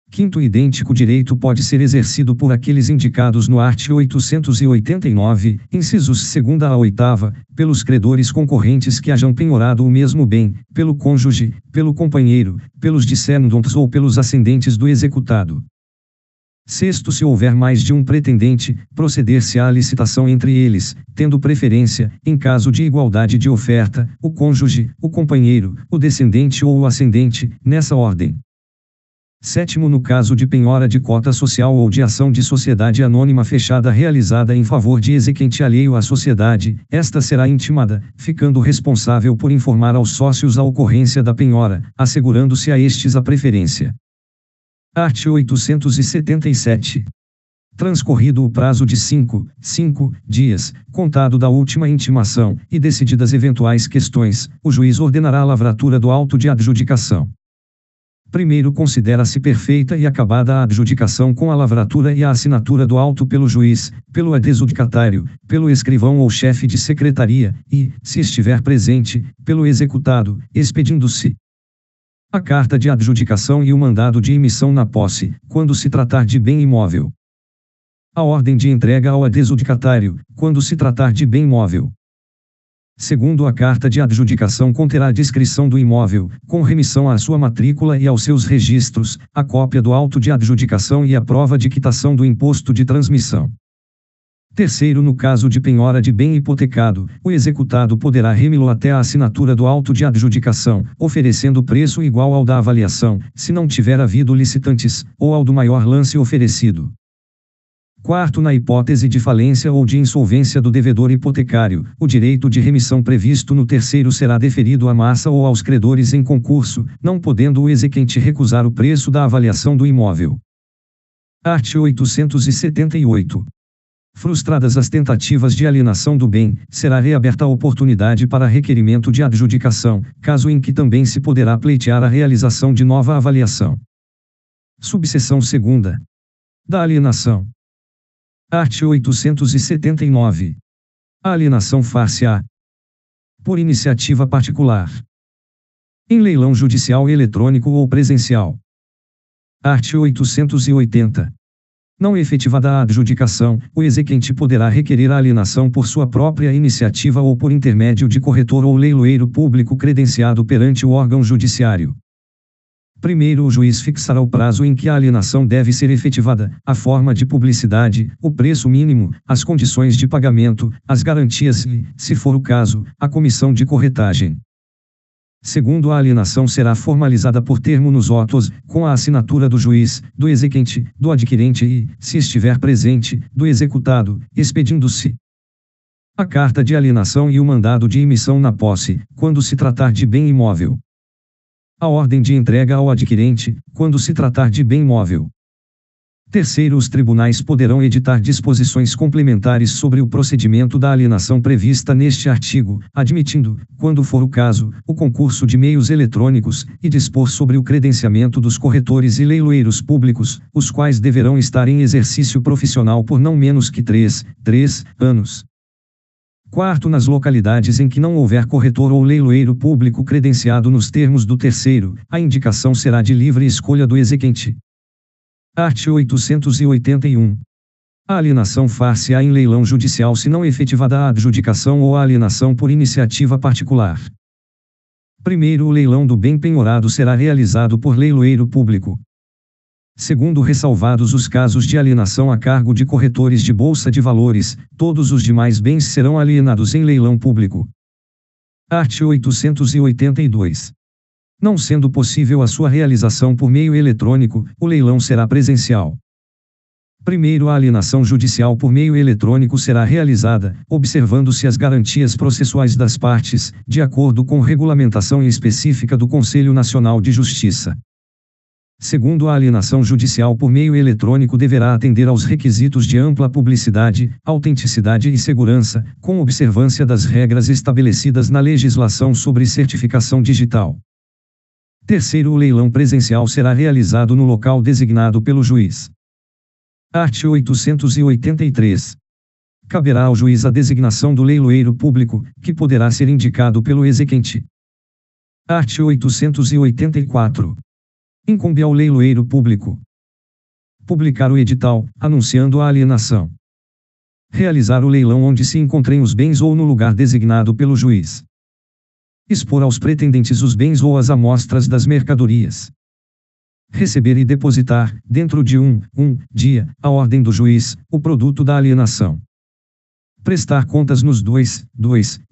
S1: Quinto, idêntico direito pode ser exercido por aqueles indicados no art. 889, incisos 2ª a 8ª, pelos credores concorrentes que hajam penhorado o mesmo bem, pelo cônjuge, pelo companheiro, pelos descendentes ou pelos ascendentes do executado. Sexto, se houver mais de um pretendente, proceder-se-á à licitação entre eles, tendo preferência, em caso de igualdade de oferta, o cônjuge, o companheiro, o descendente ou o ascendente, nessa ordem. Sétimo, no caso de penhora de cota social ou de ação de sociedade anônima fechada realizada em favor de exequente alheio à sociedade, esta será intimada, ficando responsável por informar aos sócios a ocorrência da penhora, assegurando-se a estes a preferência. Art. 877. Transcorrido o prazo de 5 dias, contado da última intimação, e decididas eventuais questões, o juiz ordenará a lavratura do auto de adjudicação. Primeiro, considera-se perfeita e acabada a adjudicação com a lavratura e a assinatura do auto pelo juiz, pelo adjudicatário, pelo escrivão ou chefe de secretaria, e, se estiver presente, pelo executado, expedindo-se a carta de adjudicação e o mandado de emissão na posse, quando se tratar de bem imóvel. A ordem de entrega ao adjudicatário, quando se tratar de bem móvel. Segundo, a carta de adjudicação conterá a descrição do imóvel, com remissão à sua matrícula e aos seus registros, a cópia do auto de adjudicação e a prova de quitação do imposto de transmissão. Terceiro, no caso de penhora de bem hipotecado, o executado poderá remí-lo até a assinatura do auto de adjudicação, oferecendo preço igual ao da avaliação, se não tiver havido licitantes, ou ao do maior lance oferecido. Quarto, na hipótese de falência ou de insolvência do devedor hipotecário, o direito de remissão previsto no terceiro será deferido à massa ou aos credores em concurso, não podendo o exequente recusar o preço da avaliação do imóvel. Art. 878. Frustradas as tentativas de alienação do bem, será reaberta a oportunidade para requerimento de adjudicação, caso em que também se poderá pleitear a realização de nova avaliação. Subseção 2ª. Da alienação. Art. 879. A alienação far-se-á por iniciativa particular, em leilão judicial eletrônico ou presencial. Art. 880. Não efetivada a adjudicação, o exequente poderá requerer a alienação por sua própria iniciativa ou por intermédio de corretor ou leiloeiro público credenciado perante o órgão judiciário. Primeiro, o juiz fixará o prazo em que a alienação deve ser efetivada, a forma de publicidade, o preço mínimo, as condições de pagamento, as garantias e, se for o caso, a comissão de corretagem. Segundo, a alienação será formalizada por termo nos autos, com a assinatura do juiz, do exequente, do adquirente e, se estiver presente, do executado, expedindo-se a carta de alienação e o mandado de emissão na posse, quando se tratar de bem imóvel. A ordem de entrega ao adquirente, quando se tratar de bem móvel. Terceiro, os tribunais poderão editar disposições complementares sobre o procedimento da alienação prevista neste artigo, admitindo, quando for o caso, o concurso de meios eletrônicos, e dispor sobre o credenciamento dos corretores e leiloeiros públicos, os quais deverão estar em exercício profissional por não menos que 3 anos. Quarto, nas localidades em que não houver corretor ou leiloeiro público credenciado nos termos do terceiro, a indicação será de livre escolha do exequente. Art. 881. A alienação far-se-á em leilão judicial se não efetivada a adjudicação ou a alienação por iniciativa particular. Primeiro, o leilão do bem penhorado será realizado por leiloeiro público. Segundo, ressalvados os casos de alienação a cargo de corretores de bolsa de valores, todos os demais bens serão alienados em leilão público. Art. 882. Não sendo possível a sua realização por meio eletrônico, o leilão será presencial. Primeiro, a alienação judicial por meio eletrônico será realizada, observando-se as garantias processuais das partes, de acordo com regulamentação específica do Conselho Nacional de Justiça. Segundo, a alienação judicial por meio eletrônico deverá atender aos requisitos de ampla publicidade, autenticidade e segurança, com observância das regras estabelecidas na legislação sobre certificação digital. Terceiro, o leilão presencial será realizado no local designado pelo juiz. Art. 883. Caberá ao juiz a designação do leiloeiro público, que poderá ser indicado pelo exequente. Art. 884. Incumbe ao leiloeiro público publicar o edital, anunciando a alienação. Realizar o leilão onde se encontrem os bens ou no lugar designado pelo juiz. Expor aos pretendentes os bens ou as amostras das mercadorias. Receber e depositar, dentro de um dia, à ordem do juiz, o produto da alienação. Prestar contas nos 2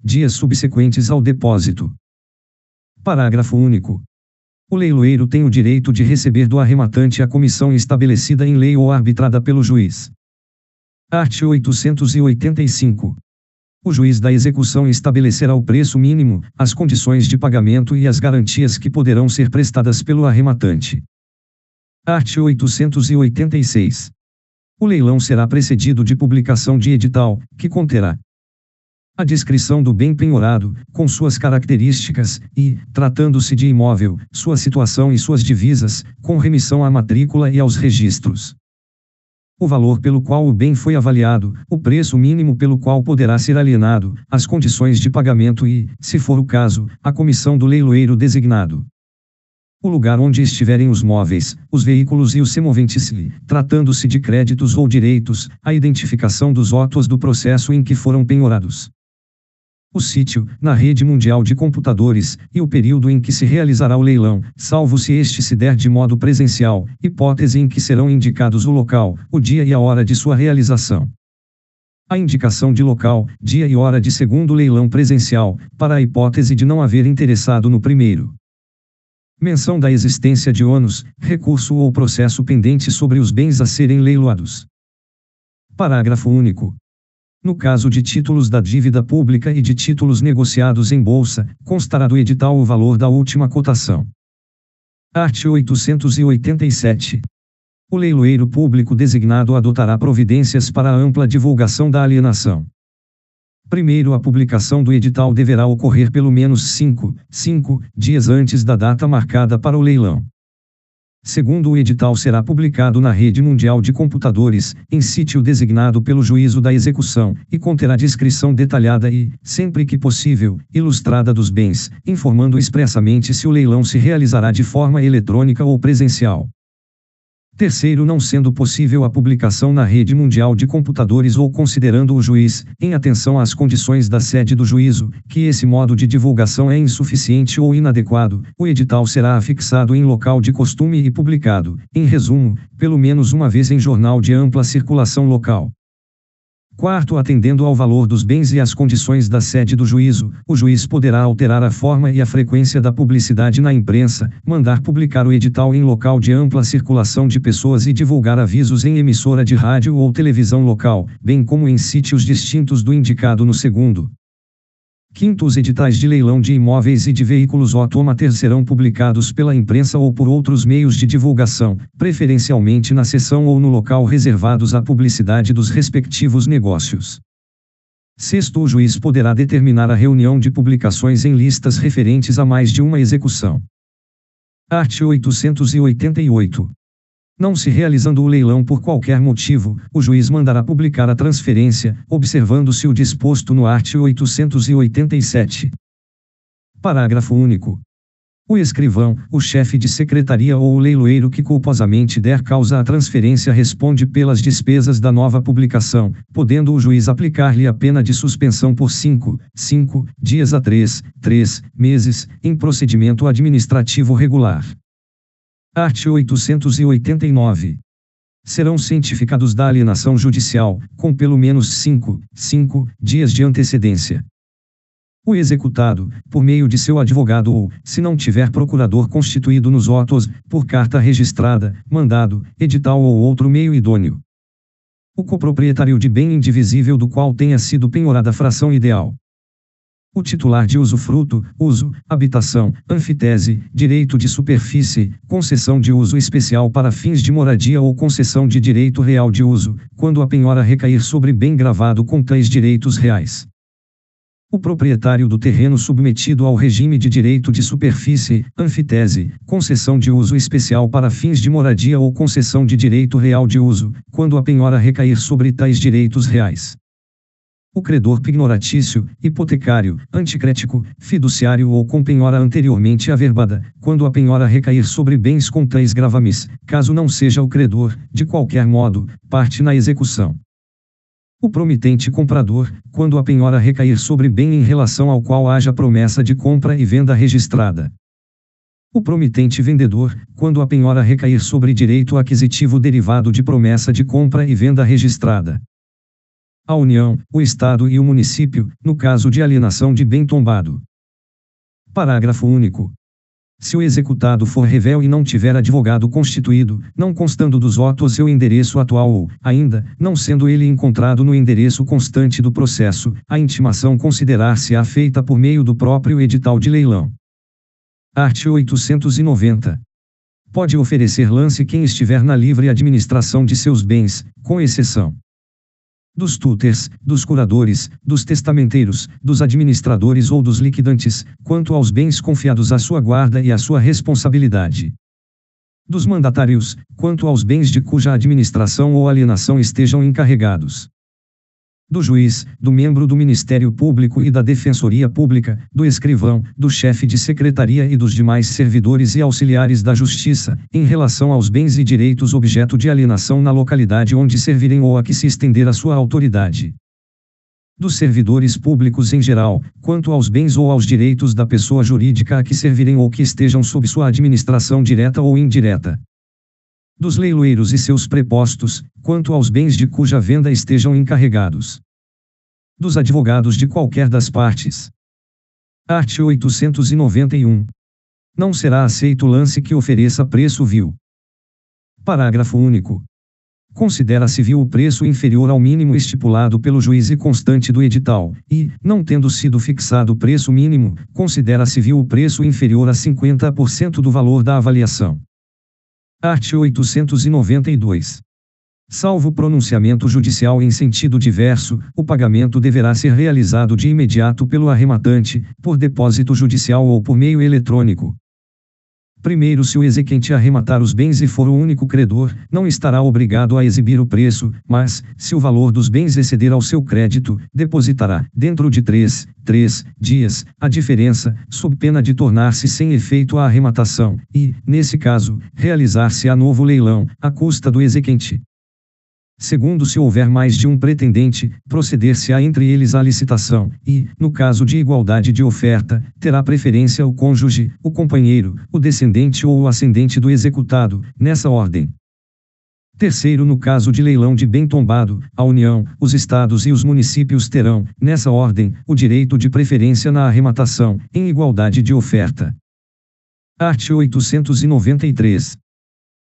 S1: dias subsequentes ao depósito. Parágrafo único. O leiloeiro tem o direito de receber do arrematante a comissão estabelecida em lei ou arbitrada pelo juiz. Art. 885. O juiz da execução estabelecerá o preço mínimo, as condições de pagamento e as garantias que poderão ser prestadas pelo arrematante. Art. 886. O leilão será precedido de publicação de edital, que conterá a descrição do bem penhorado, com suas características, e, tratando-se de imóvel, sua situação e suas divisas, com remissão à matrícula e aos registros. O valor pelo qual o bem foi avaliado, o preço mínimo pelo qual poderá ser alienado, as condições de pagamento e, se for o caso, a comissão do leiloeiro designado. O lugar onde estiverem os móveis, os veículos e os semoventes e, tratando-se de créditos ou direitos, a identificação dos autos do processo em que foram penhorados. o sítio, na rede mundial de computadores, e o período em que se realizará o leilão, salvo se este se der de modo presencial, hipótese em que serão indicados o local, o dia e a hora de sua realização. A indicação de local, dia e hora de segundo leilão presencial, para a hipótese de não haver interessado no primeiro. Menção da existência de ônus, recurso ou processo pendente sobre os bens a serem leiloados. Parágrafo único. No caso de títulos da dívida pública e de títulos negociados em bolsa, constará do edital o valor da última cotação. Art. 887. O leiloeiro público designado adotará providências para a ampla divulgação da alienação. Primeiro, a publicação do edital deverá ocorrer pelo menos 5 dias antes da data marcada para o leilão. Segundo, o edital será publicado na rede mundial de computadores, em sítio designado pelo juízo da execução, e conterá descrição detalhada e, sempre que possível, ilustrada dos bens, informando expressamente se o leilão se realizará de forma eletrônica ou presencial. Terceiro, não sendo possível a publicação na rede mundial de computadores ou considerando o juiz, em atenção às condições da sede do juízo, que esse modo de divulgação é insuficiente ou inadequado, o edital será afixado em local de costume e publicado, em resumo, pelo menos uma vez em jornal de ampla circulação local. Quarto, atendendo ao valor dos bens e às condições da sede do juízo, o juiz poderá alterar a forma e a frequência da publicidade na imprensa, mandar publicar o edital em local de ampla circulação de pessoas e divulgar avisos em emissora de rádio ou televisão local, bem como em sítios distintos do indicado no segundo. Quinto, os editais de leilão de imóveis e de veículos autômatos serão publicados pela imprensa ou por outros meios de divulgação, preferencialmente na seção ou no local reservados à publicidade dos respectivos negócios. Sexto, o juiz poderá determinar a reunião de publicações em listas referentes a mais de uma execução. Art. 888. Não se realizando o leilão por qualquer motivo, o juiz mandará publicar a transferência, observando-se o disposto no art. 887. Parágrafo único. O escrivão, o chefe de secretaria ou o leiloeiro que culposamente der causa à transferência responde pelas despesas da nova publicação, podendo o juiz aplicar-lhe a pena de suspensão por 5 dias a 3 meses, em procedimento administrativo regular. Art. 889. Serão cientificados da alienação judicial, com pelo menos 5 dias de antecedência. O executado, por meio de seu advogado ou, se não tiver procurador constituído nos autos, por carta registrada, mandado, edital ou outro meio idôneo. O coproprietário de bem indivisível do qual tenha sido penhorada a fração ideal. O titular de usufruto, uso, habitação, anfitese, direito de superfície, concessão de uso especial para fins de moradia ou concessão de direito real de uso, quando a penhora recair sobre bem gravado com tais direitos reais. O proprietário do terreno submetido ao regime de direito de superfície, anfitese, concessão de uso especial para fins de moradia ou concessão de direito real de uso, quando a penhora recair sobre tais direitos reais. O credor pignoratício, hipotecário, anticrético, fiduciário ou com penhora anteriormente averbada, quando a penhora recair sobre bens com tais gravames, caso não seja o credor, de qualquer modo, parte na execução. O promitente comprador, quando a penhora recair sobre bem em relação ao qual haja promessa de compra e venda registrada. O promitente vendedor, quando a penhora recair sobre direito aquisitivo derivado de promessa de compra e venda registrada. A União, o Estado e o Município, no caso de alienação de bem tombado. Parágrafo único. Se o executado for revel e não tiver advogado constituído, não constando dos autos seu endereço atual ou, ainda, não sendo ele encontrado no endereço constante do processo, a intimação considerar-se-á feita por meio do próprio edital de leilão. Art. 890. Pode oferecer lance quem estiver na livre administração de seus bens, com exceção dos tutors, dos curadores, dos testamenteiros, dos administradores ou dos liquidantes, quanto aos bens confiados à sua guarda e à sua responsabilidade. Dos mandatários, quanto aos bens de cuja administração ou alienação estejam encarregados. Do juiz, do membro do Ministério Público e da Defensoria Pública, do escrivão, do chefe de secretaria e dos demais servidores e auxiliares da Justiça, em relação aos bens e direitos objeto de alienação na localidade onde servirem ou a que se estender a sua autoridade. dos servidores públicos em geral, quanto aos bens ou aos direitos da pessoa jurídica a que servirem ou que estejam sob sua administração direta ou indireta, dos leiloeiros e seus prepostos, quanto aos bens de cuja venda estejam encarregados, dos advogados de qualquer das partes. Art. 891. Não será aceito lance que ofereça preço vil. Parágrafo único. Considera-se vil o preço inferior ao mínimo estipulado pelo juiz e constante do edital, e, não tendo sido fixado o preço mínimo, considera-se vil o preço inferior a 50% do valor da avaliação. Art. 892. Salvo pronunciamento judicial em sentido diverso, o pagamento deverá ser realizado de imediato pelo arrematante, por depósito judicial ou por meio eletrônico. Primeiro, se o exequente arrematar os bens e for o único credor, não estará obrigado a exibir o preço, mas, se o valor dos bens exceder ao seu crédito, depositará, dentro de 3 dias, a diferença, sob pena de tornar-se sem efeito a arrematação, e, nesse caso, realizar-se-á novo leilão, à custa do exequente. Segundo, se houver mais de um pretendente, proceder-se-á entre eles à licitação, e, no caso de igualdade de oferta, terá preferência o cônjuge, o companheiro, o descendente ou o ascendente do executado, nessa ordem. Terceiro, no caso de leilão de bem tombado, a União, os estados e os municípios terão, nessa ordem, o direito de preferência na arrematação, em igualdade de oferta. Art. 893.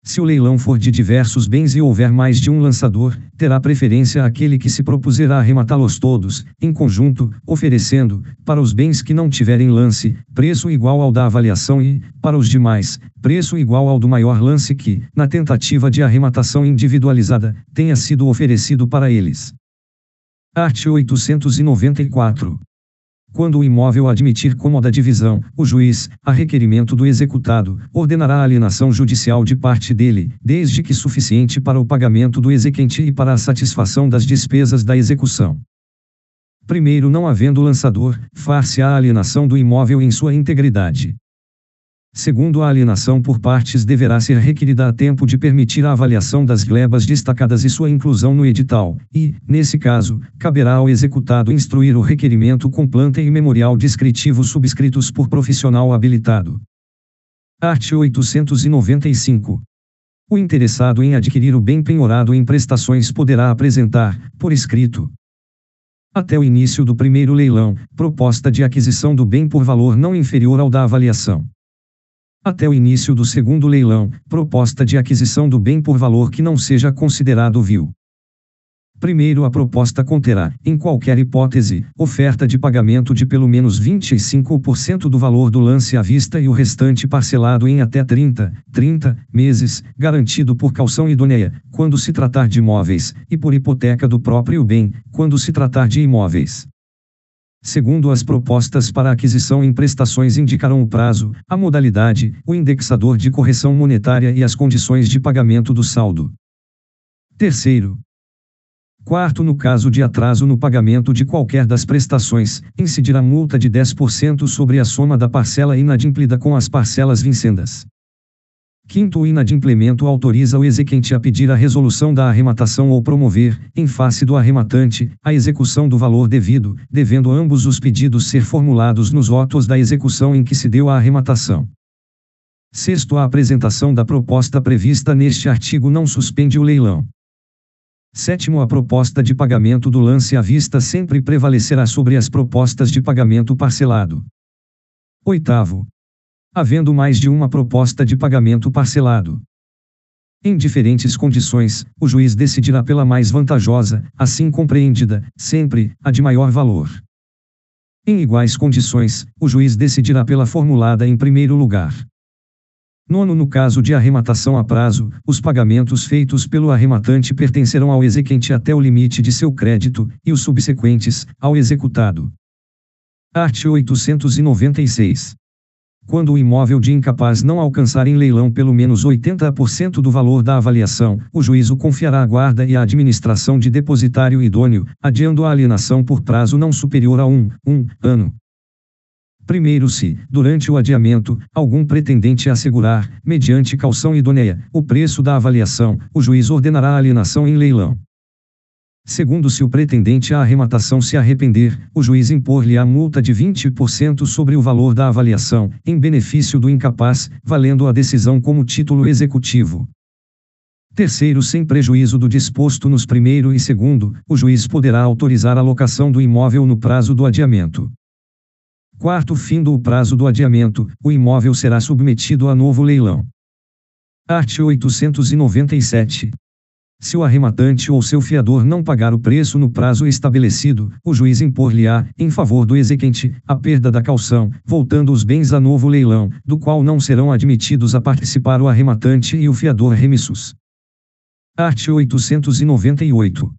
S1: Se o leilão for de diversos bens e houver mais de um lançador, terá preferência aquele que se propuser a arrematá-los todos, em conjunto, oferecendo, para os bens que não tiverem lance, preço igual ao da avaliação e, para os demais, preço igual ao do maior lance que, na tentativa de arrematação individualizada, tenha sido oferecido para eles. Art. 894. Quando o imóvel admitir cômoda divisão, o juiz, a requerimento do executado, ordenará a alienação judicial de parte dele, desde que suficiente para o pagamento do exequente e para a satisfação das despesas da execução. Primeiro, não havendo lançador, far-se-á a alienação do imóvel em sua integridade. Segundo, a alienação por partes deverá ser requerida a tempo de permitir a avaliação das glebas destacadas e sua inclusão no edital, e, nesse caso, caberá ao executado instruir o requerimento com planta e memorial descritivo subscritos por profissional habilitado. Art. 895. O interessado em adquirir o bem penhorado em prestações poderá apresentar, por escrito, até o início do primeiro leilão, proposta de aquisição do bem por valor não inferior ao da avaliação. Até o início do segundo leilão, proposta de aquisição do bem por valor que não seja considerado vil. Primeiro, a proposta conterá, em qualquer hipótese, oferta de pagamento de pelo menos 25% do valor do lance à vista e o restante parcelado em até 30 meses, garantido por caução idônea, quando se tratar de imóveis, e por hipoteca do próprio bem, quando se tratar de imóveis. Segundo, as propostas para aquisição em prestações indicarão o prazo, a modalidade, o indexador de correção monetária e as condições de pagamento do saldo. Terceiro. Quarto, no caso de atraso no pagamento de qualquer das prestações, incidirá multa de 10% sobre a soma da parcela inadimplida com as parcelas vincendas. Quinto, o inadimplemento autoriza o exequente a pedir a resolução da arrematação ou promover, em face do arrematante, a execução do valor devido, devendo ambos os pedidos ser formulados nos autos da execução em que se deu a arrematação. Sexto, a apresentação da proposta prevista neste artigo não suspende o leilão. Sétimo, a proposta de pagamento do lance à vista sempre prevalecerá sobre as propostas de pagamento parcelado. Oitavo. Havendo mais de uma proposta de pagamento parcelado, em diferentes condições, o juiz decidirá pela mais vantajosa, assim compreendida, sempre, a de maior valor. Em iguais condições, o juiz decidirá pela formulada em primeiro lugar. Nono, no caso de arrematação a prazo, os pagamentos feitos pelo arrematante pertencerão ao exequente até o limite de seu crédito, e os subsequentes, ao executado. Art. 896. Quando o imóvel de incapaz não alcançar em leilão pelo menos 80% do valor da avaliação, o juiz o confiará à guarda e à administração de depositário idôneo, adiando a alienação por prazo não superior a um ano. Primeiro, se, durante o adiamento, algum pretendente assegurar, mediante caução idônea, o preço da avaliação, o juiz ordenará a alienação em leilão. Segundo, se o pretendente à arrematação se arrepender, o juiz impor-lhe-á multa de 20% sobre o valor da avaliação, em benefício do incapaz, valendo a decisão como título executivo. Terceiro, sem prejuízo do disposto nos primeiro e segundo, o juiz poderá autorizar a locação do imóvel no prazo do adiamento. Quarto, findo o prazo do adiamento, o imóvel será submetido a novo leilão. Art. 897. Se o arrematante ou seu fiador não pagar o preço no prazo estabelecido, o juiz impor-lhe-á, em favor do exequente, a perda da caução, voltando os bens a novo leilão, do qual não serão admitidos a participar o arrematante e o fiador remissos. Art. 898.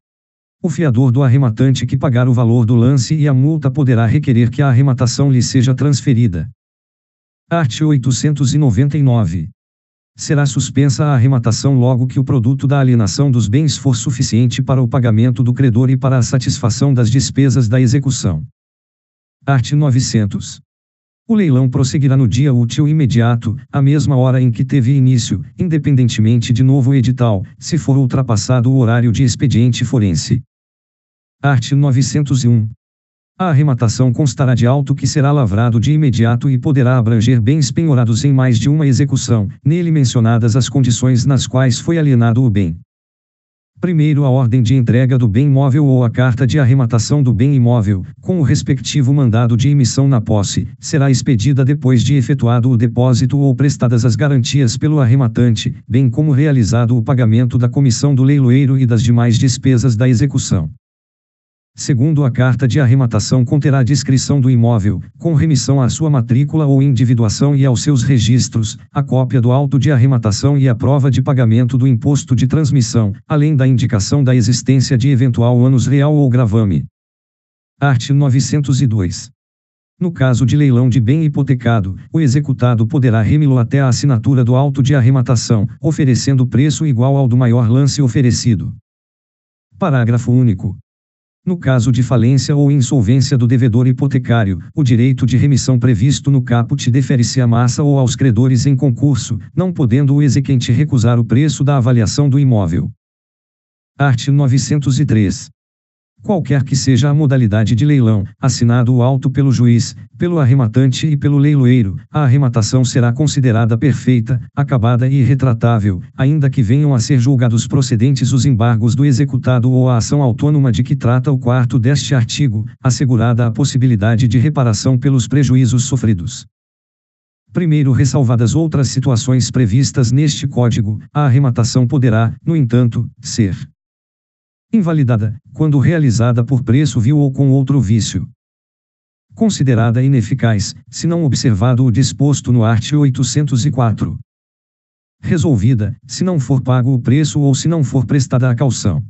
S1: O fiador do arrematante que pagar o valor do lance e a multa poderá requerer que a arrematação lhe seja transferida. Art. 899. Será suspensa a arrematação logo que o produto da alienação dos bens for suficiente para o pagamento do credor e para a satisfação das despesas da execução. Art. 900. O leilão prosseguirá no dia útil imediato, à mesma hora em que teve início, independentemente de novo edital, se for ultrapassado o horário de expediente forense. Art. 901. A arrematação constará de auto que será lavrado de imediato e poderá abranger bens penhorados em mais de uma execução, nele mencionadas as condições nas quais foi alienado o bem. Primeiro, a ordem de entrega do bem móvel ou a carta de arrematação do bem imóvel, com o respectivo mandado de emissão na posse, será expedida depois de efetuado o depósito ou prestadas as garantias pelo arrematante, bem como realizado o pagamento da comissão do leiloeiro e das demais despesas da execução. Segundo, a carta de arrematação conterá a descrição do imóvel, com remissão à sua matrícula ou individuação e aos seus registros, a cópia do auto de arrematação e a prova de pagamento do imposto de transmissão, além da indicação da existência de eventual ônus real ou gravame. Art. 902. No caso de leilão de bem hipotecado, o executado poderá remi-lo até a assinatura do auto de arrematação, oferecendo preço igual ao do maior lance oferecido. Parágrafo único. No caso de falência ou insolvência do devedor hipotecário, o direito de remissão previsto no caput defere-se à massa ou aos credores em concurso, não podendo o exequente recusar o preço da avaliação do imóvel. Art. 903. Qualquer que seja a modalidade de leilão, assinado o auto pelo juiz, pelo arrematante e pelo leiloeiro, a arrematação será considerada perfeita, acabada e irretratável, ainda que venham a ser julgados procedentes os embargos do executado ou a ação autônoma de que trata o 4º deste artigo, assegurada a possibilidade de reparação pelos prejuízos sofridos. Primeiro, ressalvadas outras situações previstas neste Código, a arrematação poderá, no entanto, ser invalidada, quando realizada por preço vil ou com outro vício. Considerada ineficaz, se não observado o disposto no art. 804. Resolvida, se não for pago o preço ou se não for prestada a caução.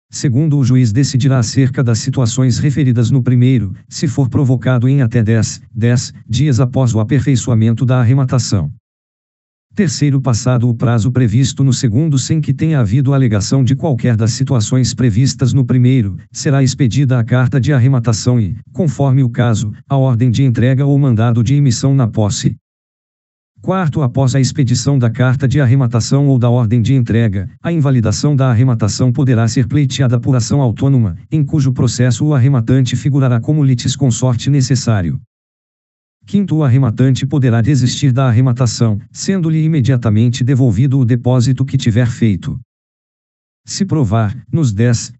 S1: Segundo, o juiz decidirá acerca das situações referidas no primeiro, se for provocado em até 10 dias após o aperfeiçoamento da arrematação. Terceiro, passado o prazo previsto no segundo sem que tenha havido alegação de qualquer das situações previstas no primeiro, será expedida a carta de arrematação e, conforme o caso, a ordem de entrega ou mandado de emissão na posse. Quarto, após a expedição da carta de arrematação ou da ordem de entrega, a invalidação da arrematação poderá ser pleiteada por ação autônoma, em cujo processo o arrematante figurará como litisconsorte necessário. Quinto, o arrematante poderá desistir da arrematação, sendo-lhe imediatamente devolvido o depósito que tiver feito. Se provar, nos 10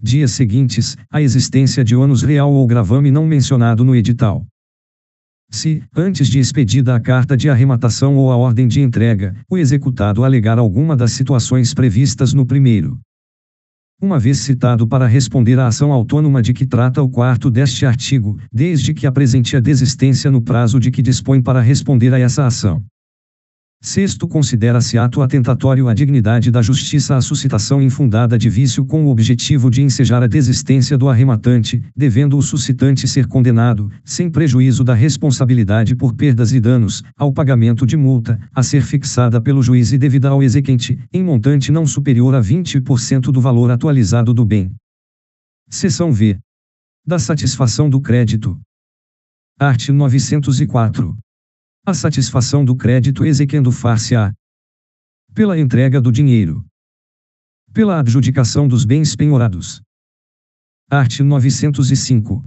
S1: dias seguintes, a existência de ônus real ou gravame não mencionado no edital. Se, antes de expedida a carta de arrematação ou a ordem de entrega, o executado alegar alguma das situações previstas no primeiro, uma vez citado para responder à ação autônoma de que trata o 4º deste artigo, desde que apresente a desistência no prazo de que dispõe para responder a essa ação. Sexto, considera-se ato atentatório à dignidade da justiça a suscitação infundada de vício com o objetivo de ensejar a desistência do arrematante, devendo o suscitante ser condenado, sem prejuízo da responsabilidade por perdas e danos, ao pagamento de multa, a ser fixada pelo juiz e devida ao exequente, em montante não superior a 20% do valor atualizado do bem. Seção V. Da satisfação do crédito. Art. 904. A satisfação do crédito exequendo far-se-á pela entrega do dinheiro. pela adjudicação dos bens penhorados. Art. 905.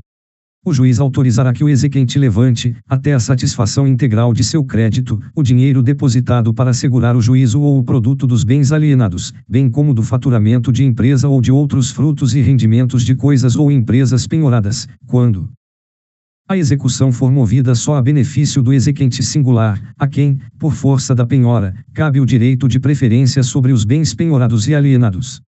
S1: O juiz autorizará que o exequente levante, até a satisfação integral de seu crédito, o dinheiro depositado para assegurar o juízo ou o produto dos bens alienados, bem como do faturamento de empresa ou de outros frutos e rendimentos de coisas ou empresas penhoradas, quando a execução for movida só a benefício do exequente singular, a quem, por força da penhora, cabe o direito de preferência sobre os bens penhorados e alienados.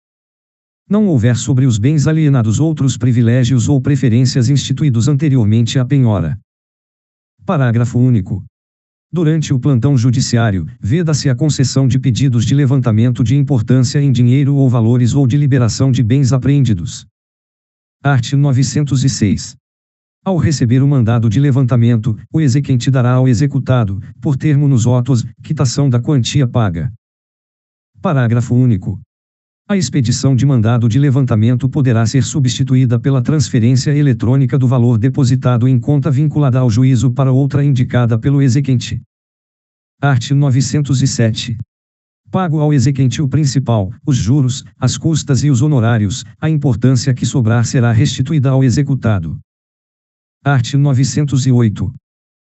S1: Não houver sobre os bens alienados outros privilégios ou preferências instituídos anteriormente à penhora. Parágrafo único. Durante o plantão judiciário, veda-se a concessão de pedidos de levantamento de importância em dinheiro ou valores ou de liberação de bens apreendidos. Art. 906. Ao receber o mandado de levantamento, o exequente dará ao executado, por termo nos autos, quitação da quantia paga. Parágrafo único. A expedição de mandado de levantamento poderá ser substituída pela transferência eletrônica do valor depositado em conta vinculada ao juízo para outra indicada pelo exequente. Art. 907. Pago ao exequente o principal, os juros, as custas e os honorários, a importância que sobrar será restituída ao executado. Art. 908.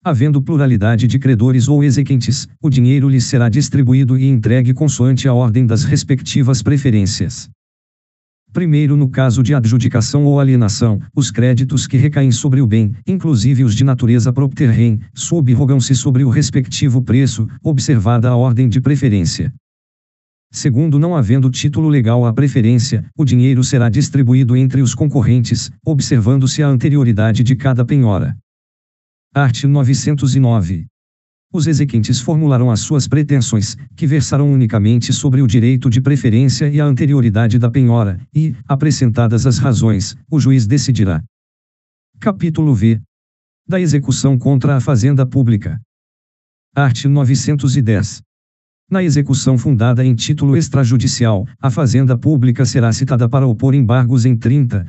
S1: Havendo pluralidade de credores ou exequentes, o dinheiro lhes será distribuído e entregue consoante a ordem das respectivas preferências. Primeiro, no caso de adjudicação ou alienação, os créditos que recaem sobre o bem, inclusive os de natureza propter rem, subrogam-se sobre o respectivo preço, observada a ordem de preferência. Segundo, não havendo título legal à preferência, o dinheiro será distribuído entre os concorrentes, observando-se a anterioridade de cada penhora. Art. 909. Os exequentes formularão as suas pretensões, que versarão unicamente sobre o direito de preferência e a anterioridade da penhora, e, acrescentadas as razões, o juiz decidirá. Capítulo V. Da execução contra a fazenda pública. Art. 910. Na execução fundada em título extrajudicial, a fazenda pública será citada para opor embargos em 30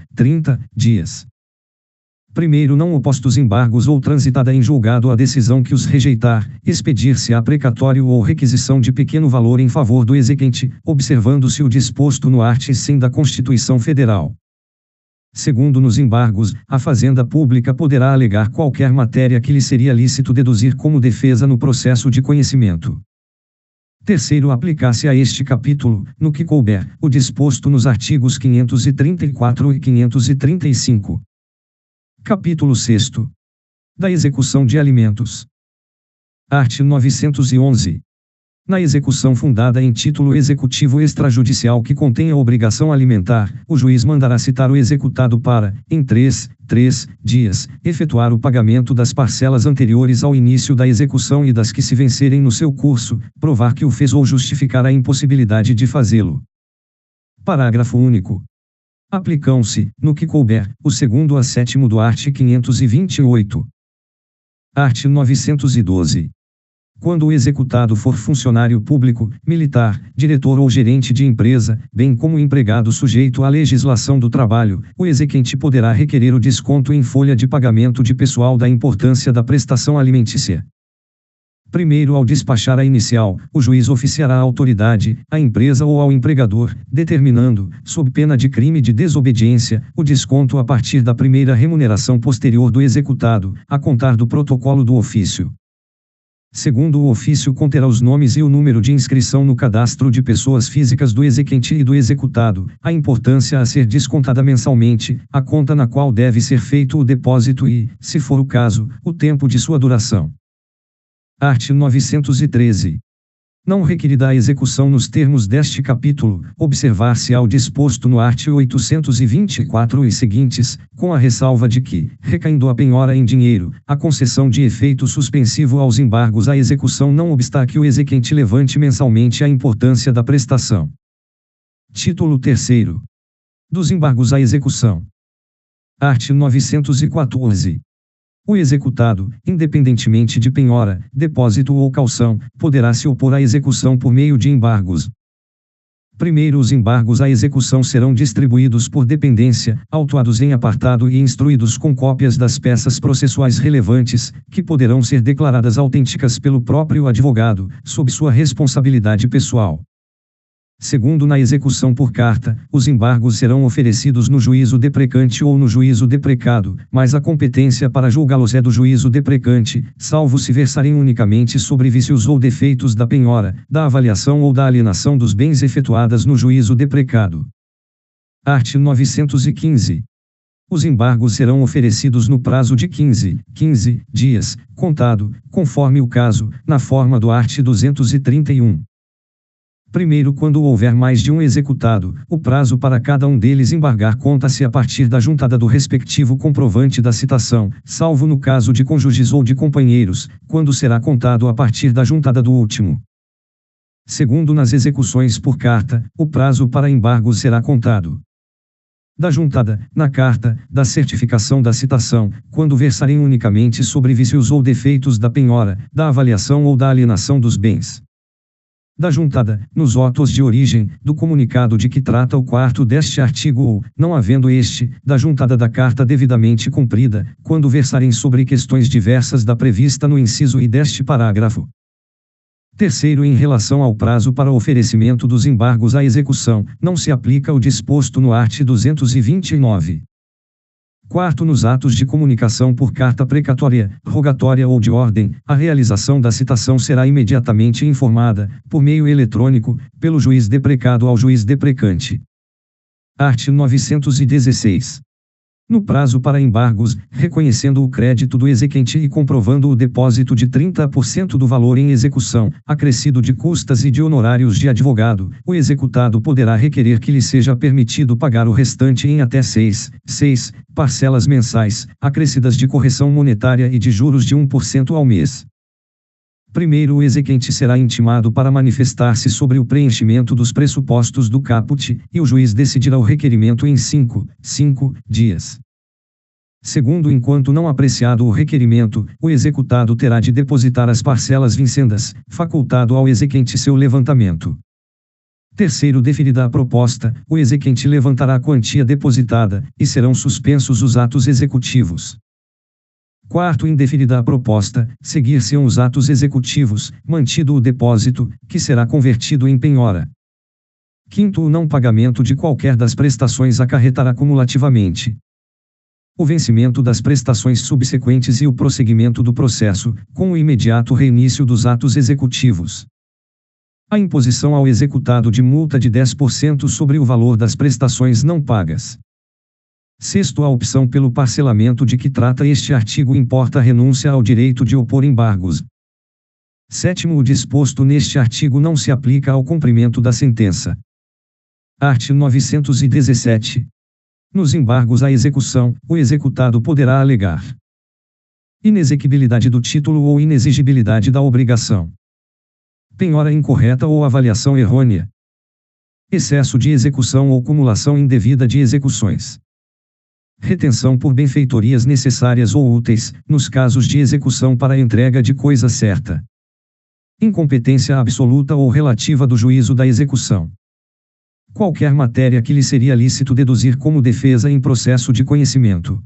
S1: dias. Primeiro, não opostos embargos ou transitada em julgado a decisão que os rejeitar, expedir-se-á precatório ou requisição de pequeno valor em favor do exequente, observando-se o disposto no art. 100 da Constituição Federal. Segundo, nos embargos, a fazenda pública poderá alegar qualquer matéria que lhe seria lícito deduzir como defesa no processo de conhecimento. Terceiro, aplicar-se a este capítulo, no que couber, o disposto nos artigos 534 e 535. Capítulo 6. Da execução de alimentos. Art. 911. Na execução fundada em título executivo extrajudicial que contenha obrigação alimentar, o juiz mandará citar o executado para, em 3 dias, efetuar o pagamento das parcelas anteriores ao início da execução e das que se vencerem no seu curso, provar que o fez ou justificar a impossibilidade de fazê-lo. Parágrafo único. Aplicam-se, no que couber, o 2º a 7º do art. 528. Art. 912. Quando o executado for funcionário público, militar, diretor ou gerente de empresa, bem como empregado sujeito à legislação do trabalho, o exequente poderá requerer o desconto em folha de pagamento de pessoal da importância da prestação alimentícia. Primeiro, ao despachar a inicial, o juiz oficiará à autoridade, à empresa ou ao empregador, determinando, sob pena de crime de desobediência, o desconto a partir da primeira remuneração posterior do executado, a contar do protocolo do ofício. Segundo, o ofício conterá os nomes e o número de inscrição no cadastro de pessoas físicas do exequente e do executado, a importância a ser descontada mensalmente, a conta na qual deve ser feito o depósito e, se for o caso, o tempo de sua duração. Art. 913. Não requerida a execução nos termos deste capítulo, observar-se-á o disposto no art. 824 e seguintes, com a ressalva de que, recaindo a penhora em dinheiro, a concessão de efeito suspensivo aos embargos à execução não obsta que o exequente levante mensalmente a importância da prestação. Título 3º. Dos embargos à execução. Art. 914. O executado, independentemente de penhora, depósito ou caução, poderá se opor à execução por meio de embargos. Primeiro, os embargos à execução serão distribuídos por dependência, autuados em apartado e instruídos com cópias das peças processuais relevantes, que poderão ser declaradas autênticas pelo próprio advogado, sob sua responsabilidade pessoal. Segundo, na execução por carta, os embargos serão oferecidos no juízo deprecante ou no juízo deprecado, mas a competência para julgá-los é do juízo deprecante, salvo se versarem unicamente sobre vícios ou defeitos da penhora, da avaliação ou da alienação dos bens efetuadas no juízo deprecado. Art. 915. Os embargos serão oferecidos no prazo de 15 dias, contado, conforme o caso, na forma do art. 231. Primeiro, quando houver mais de um executado, o prazo para cada um deles embargar conta-se a partir da juntada do respectivo comprovante da citação, salvo no caso de cônjuges ou de companheiros, quando será contado a partir da juntada do último. Segundo, nas execuções por carta, o prazo para embargos será contado da juntada, na carta, da certificação da citação, quando versarem unicamente sobre vícios ou defeitos da penhora, da avaliação ou da alienação dos bens. Da juntada, nos autos de origem, do comunicado de que trata o quarto deste artigo ou, não havendo este, da juntada da carta devidamente cumprida, quando versarem sobre questões diversas da prevista no inciso I deste parágrafo. Terceiro, em relação ao prazo para oferecimento dos embargos à execução, não se aplica o disposto no art. 229. Quarto, nos atos de comunicação por carta precatória, rogatória ou de ordem, a realização da citação será imediatamente informada, por meio eletrônico, pelo juiz deprecado ao juiz deprecante. Art. 916. No prazo para embargos, reconhecendo o crédito do exequente e comprovando o depósito de 30% do valor em execução, acrescido de custas e de honorários de advogado, o executado poderá requerer que lhe seja permitido pagar o restante em até 6 parcelas mensais, acrescidas de correção monetária e de juros de 1% ao mês. Primeiro, o exequente será intimado para manifestar-se sobre o preenchimento dos pressupostos do caput, e o juiz decidirá o requerimento em 5 dias. Segundo, enquanto não apreciado o requerimento, o executado terá de depositar as parcelas vincendas, facultado ao exequente seu levantamento. Terceiro, deferida a proposta, o exequente levantará a quantia depositada, e serão suspensos os atos executivos. Quarto, indeferida a proposta, seguir-se-ão os atos executivos, mantido o depósito, que será convertido em penhora. Quinto, o não pagamento de qualquer das prestações acarretará cumulativamente o vencimento das prestações subsequentes e o prosseguimento do processo, com o imediato reinício dos atos executivos. A imposição ao executado de multa de 10% sobre o valor das prestações não pagas. Sexto, a opção pelo parcelamento de que trata este artigo importa a renúncia ao direito de opor embargos. Sétimo, o disposto neste artigo não se aplica ao cumprimento da sentença. Art. 917. Nos embargos à execução, o executado poderá alegar inexequibilidade do título ou inexigibilidade da obrigação, penhora incorreta ou avaliação errônea, excesso de execução ou cumulação indevida de execuções, retenção por benfeitorias necessárias ou úteis, nos casos de execução para a entrega de coisa certa, incompetência absoluta ou relativa do juízo da execução. Qualquer matéria que lhe seria lícito deduzir como defesa em processo de conhecimento.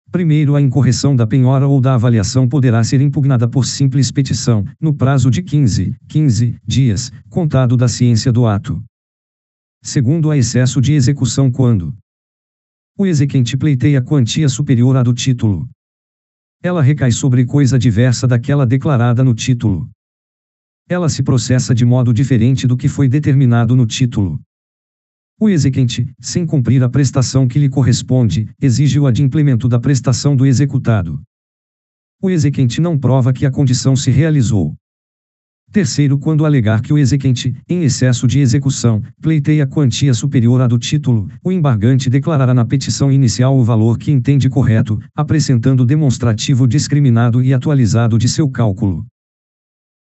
S1: Primeiro, a incorreção da penhora ou da avaliação poderá ser impugnada por simples petição, no prazo de 15 dias, contado da ciência do ato. Segundo, a excesso de execução quando o exequente pleiteia quantia superior à do título. Ela recai sobre coisa diversa daquela declarada no título. Ela se processa de modo diferente do que foi determinado no título. O exequente, sem cumprir a prestação que lhe corresponde, exige o adimplemento da prestação do executado. O exequente não prova que a condição se realizou. Terceiro, quando alegar que o exequente, em excesso de execução, pleiteia quantia superior à do título, o embargante declarará na petição inicial o valor que entende correto, apresentando demonstrativo discriminado e atualizado de seu cálculo.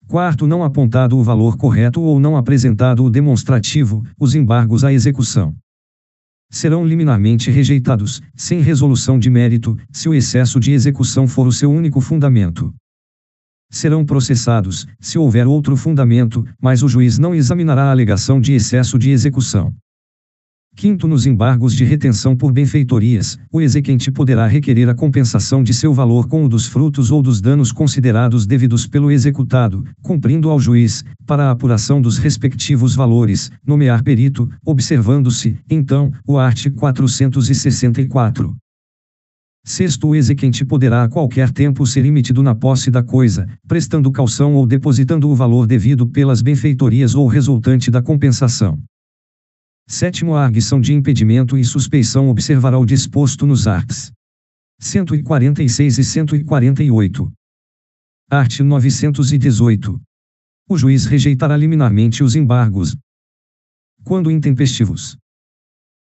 S1: Quarto, não apontado o valor correto ou não apresentado o demonstrativo, os embargos à execução serão liminarmente rejeitados, sem resolução de mérito, se o excesso de execução for o seu único fundamento. Serão processados, se houver outro fundamento, mas o juiz não examinará a alegação de excesso de execução. Quinto, nos embargos de retenção por benfeitorias, o exequente poderá requerer a compensação de seu valor com o dos frutos ou dos danos considerados devidos pelo executado, cumprindo ao juiz, para a apuração dos respectivos valores, nomear perito, observando-se, então, o art. 464. Sexto, o exequente poderá a qualquer tempo ser imitido na posse da coisa, prestando caução ou depositando o valor devido pelas benfeitorias ou resultante da compensação. Sétimo, a arguição de impedimento e suspeição observará o disposto nos arts. 146 e 148. Art. 918. O juiz rejeitará liminarmente os embargos, quando intempestivos.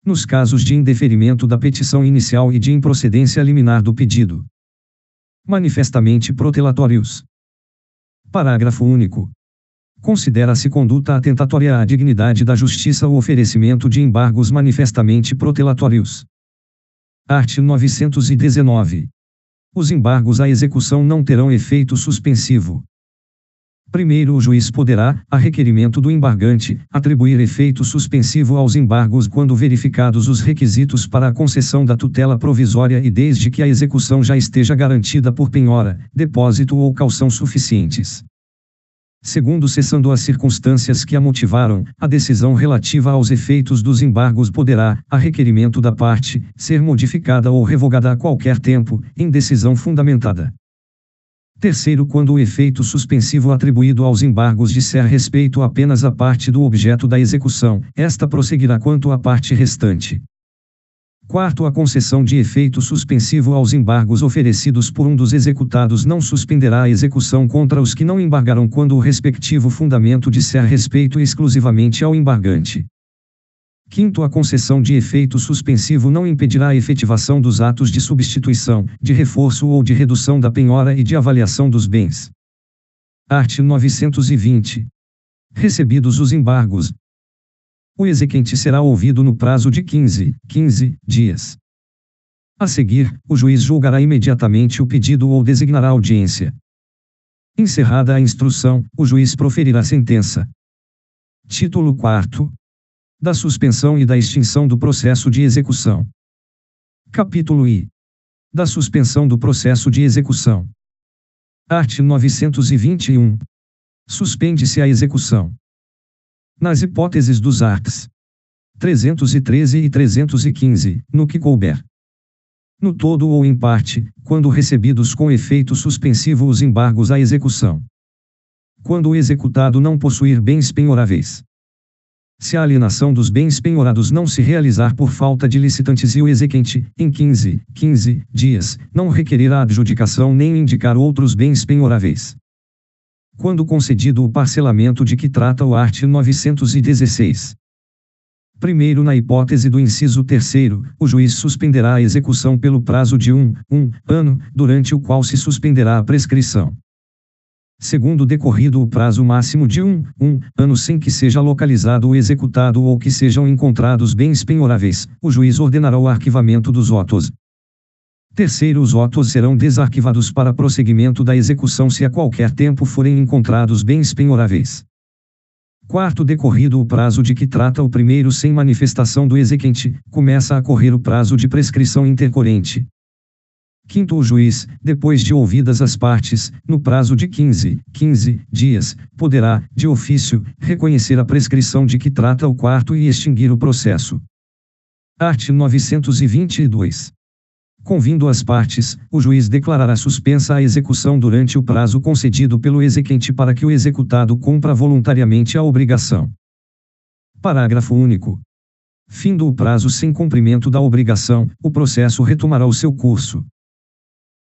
S1: Nos casos de indeferimento da petição inicial e de improcedência liminar do pedido. Manifestamente protelatórios. Parágrafo único. Considera-se conduta atentatória à dignidade da justiça o oferecimento de embargos manifestamente protelatórios. Art. 919. Os embargos à execução não terão efeito suspensivo. Primeiro, o juiz poderá, a requerimento do embargante, atribuir efeito suspensivo aos embargos quando verificados os requisitos para a concessão da tutela provisória e desde que a execução já esteja garantida por penhora, depósito ou caução suficientes. Segundo, cessando as circunstâncias que a motivaram, a decisão relativa aos efeitos dos embargos poderá, a requerimento da parte, ser modificada ou revogada a qualquer tempo, em decisão fundamentada. Terceiro, quando o efeito suspensivo atribuído aos embargos disser respeito apenas à parte do objeto da execução, esta prosseguirá quanto à parte restante. Quarto, a concessão de efeito suspensivo aos embargos oferecidos por um dos executados não suspenderá a execução contra os que não embargaram quando o respectivo fundamento disser respeito exclusivamente ao embargante. Quinto, a concessão de efeito suspensivo não impedirá a efetivação dos atos de substituição, de reforço ou de redução da penhora e de avaliação dos bens. Art. 920. Recebidos os embargos, o exequente será ouvido no prazo de 15 dias. A seguir, o juiz julgará imediatamente o pedido ou designará audiência. Encerrada a instrução, o juiz proferirá sentença. Título 4. Da suspensão e da extinção do processo de execução. Capítulo I. Da suspensão do processo de execução. Art. 921. Suspende-se a execução. Nas hipóteses dos arts. 313 e 315, no que couber. No todo ou em parte, quando recebidos com efeito suspensivo os embargos à execução. Quando o executado não possuir bens penhoráveis. Se a alienação dos bens penhorados não se realizar por falta de licitantes e o exequente, em 15 dias, não requerer a adjudicação nem indicar outros bens penhoráveis. Quando concedido o parcelamento de que trata o art. 916. Primeiro, na hipótese do inciso 3º, o juiz suspenderá a execução pelo prazo de um ano, durante o qual se suspenderá a prescrição. Segundo, decorrido o prazo máximo de um ano sem que seja localizado o executado ou que sejam encontrados bens penhoráveis, o juiz ordenará o arquivamento dos autos. Terceiro, os autos serão desarquivados para prosseguimento da execução se a qualquer tempo forem encontrados bens penhoráveis. Quarto, decorrido o prazo de que trata o primeiro sem manifestação do exequente, começa a correr o prazo de prescrição intercorrente. Quinto, o juiz, depois de ouvidas as partes, no prazo de 15 dias, poderá, de ofício, reconhecer a prescrição de que trata o quarto e extinguir o processo. Art. 922. Convindo as partes, o juiz declarará suspensa a execução durante o prazo concedido pelo exequente para que o executado cumpra voluntariamente a obrigação. Parágrafo único. Findo o prazo sem cumprimento da obrigação, o processo retomará o seu curso.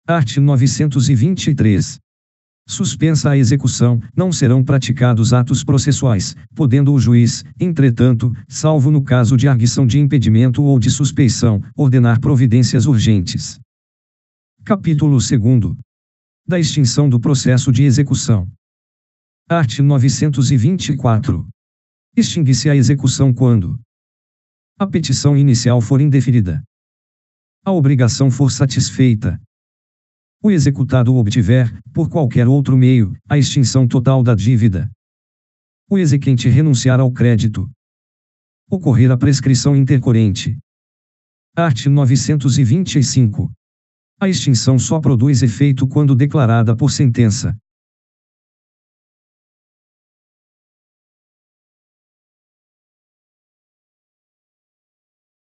S1: Art. 923. Suspensa a execução, não serão praticados atos processuais, podendo o juiz, entretanto, salvo no caso de arguição de impedimento ou de suspeição, ordenar providências urgentes. Capítulo 2. Da extinção do processo de execução. Art. 924. Extingue-se a execução quando a petição inicial for indeferida, a obrigação for satisfeita, o executado obtiver, por qualquer outro meio, a extinção total da dívida, o exequente renunciar ao crédito, ocorrer a prescrição intercorrente. Art. 925. A extinção só produz efeito quando declarada por sentença.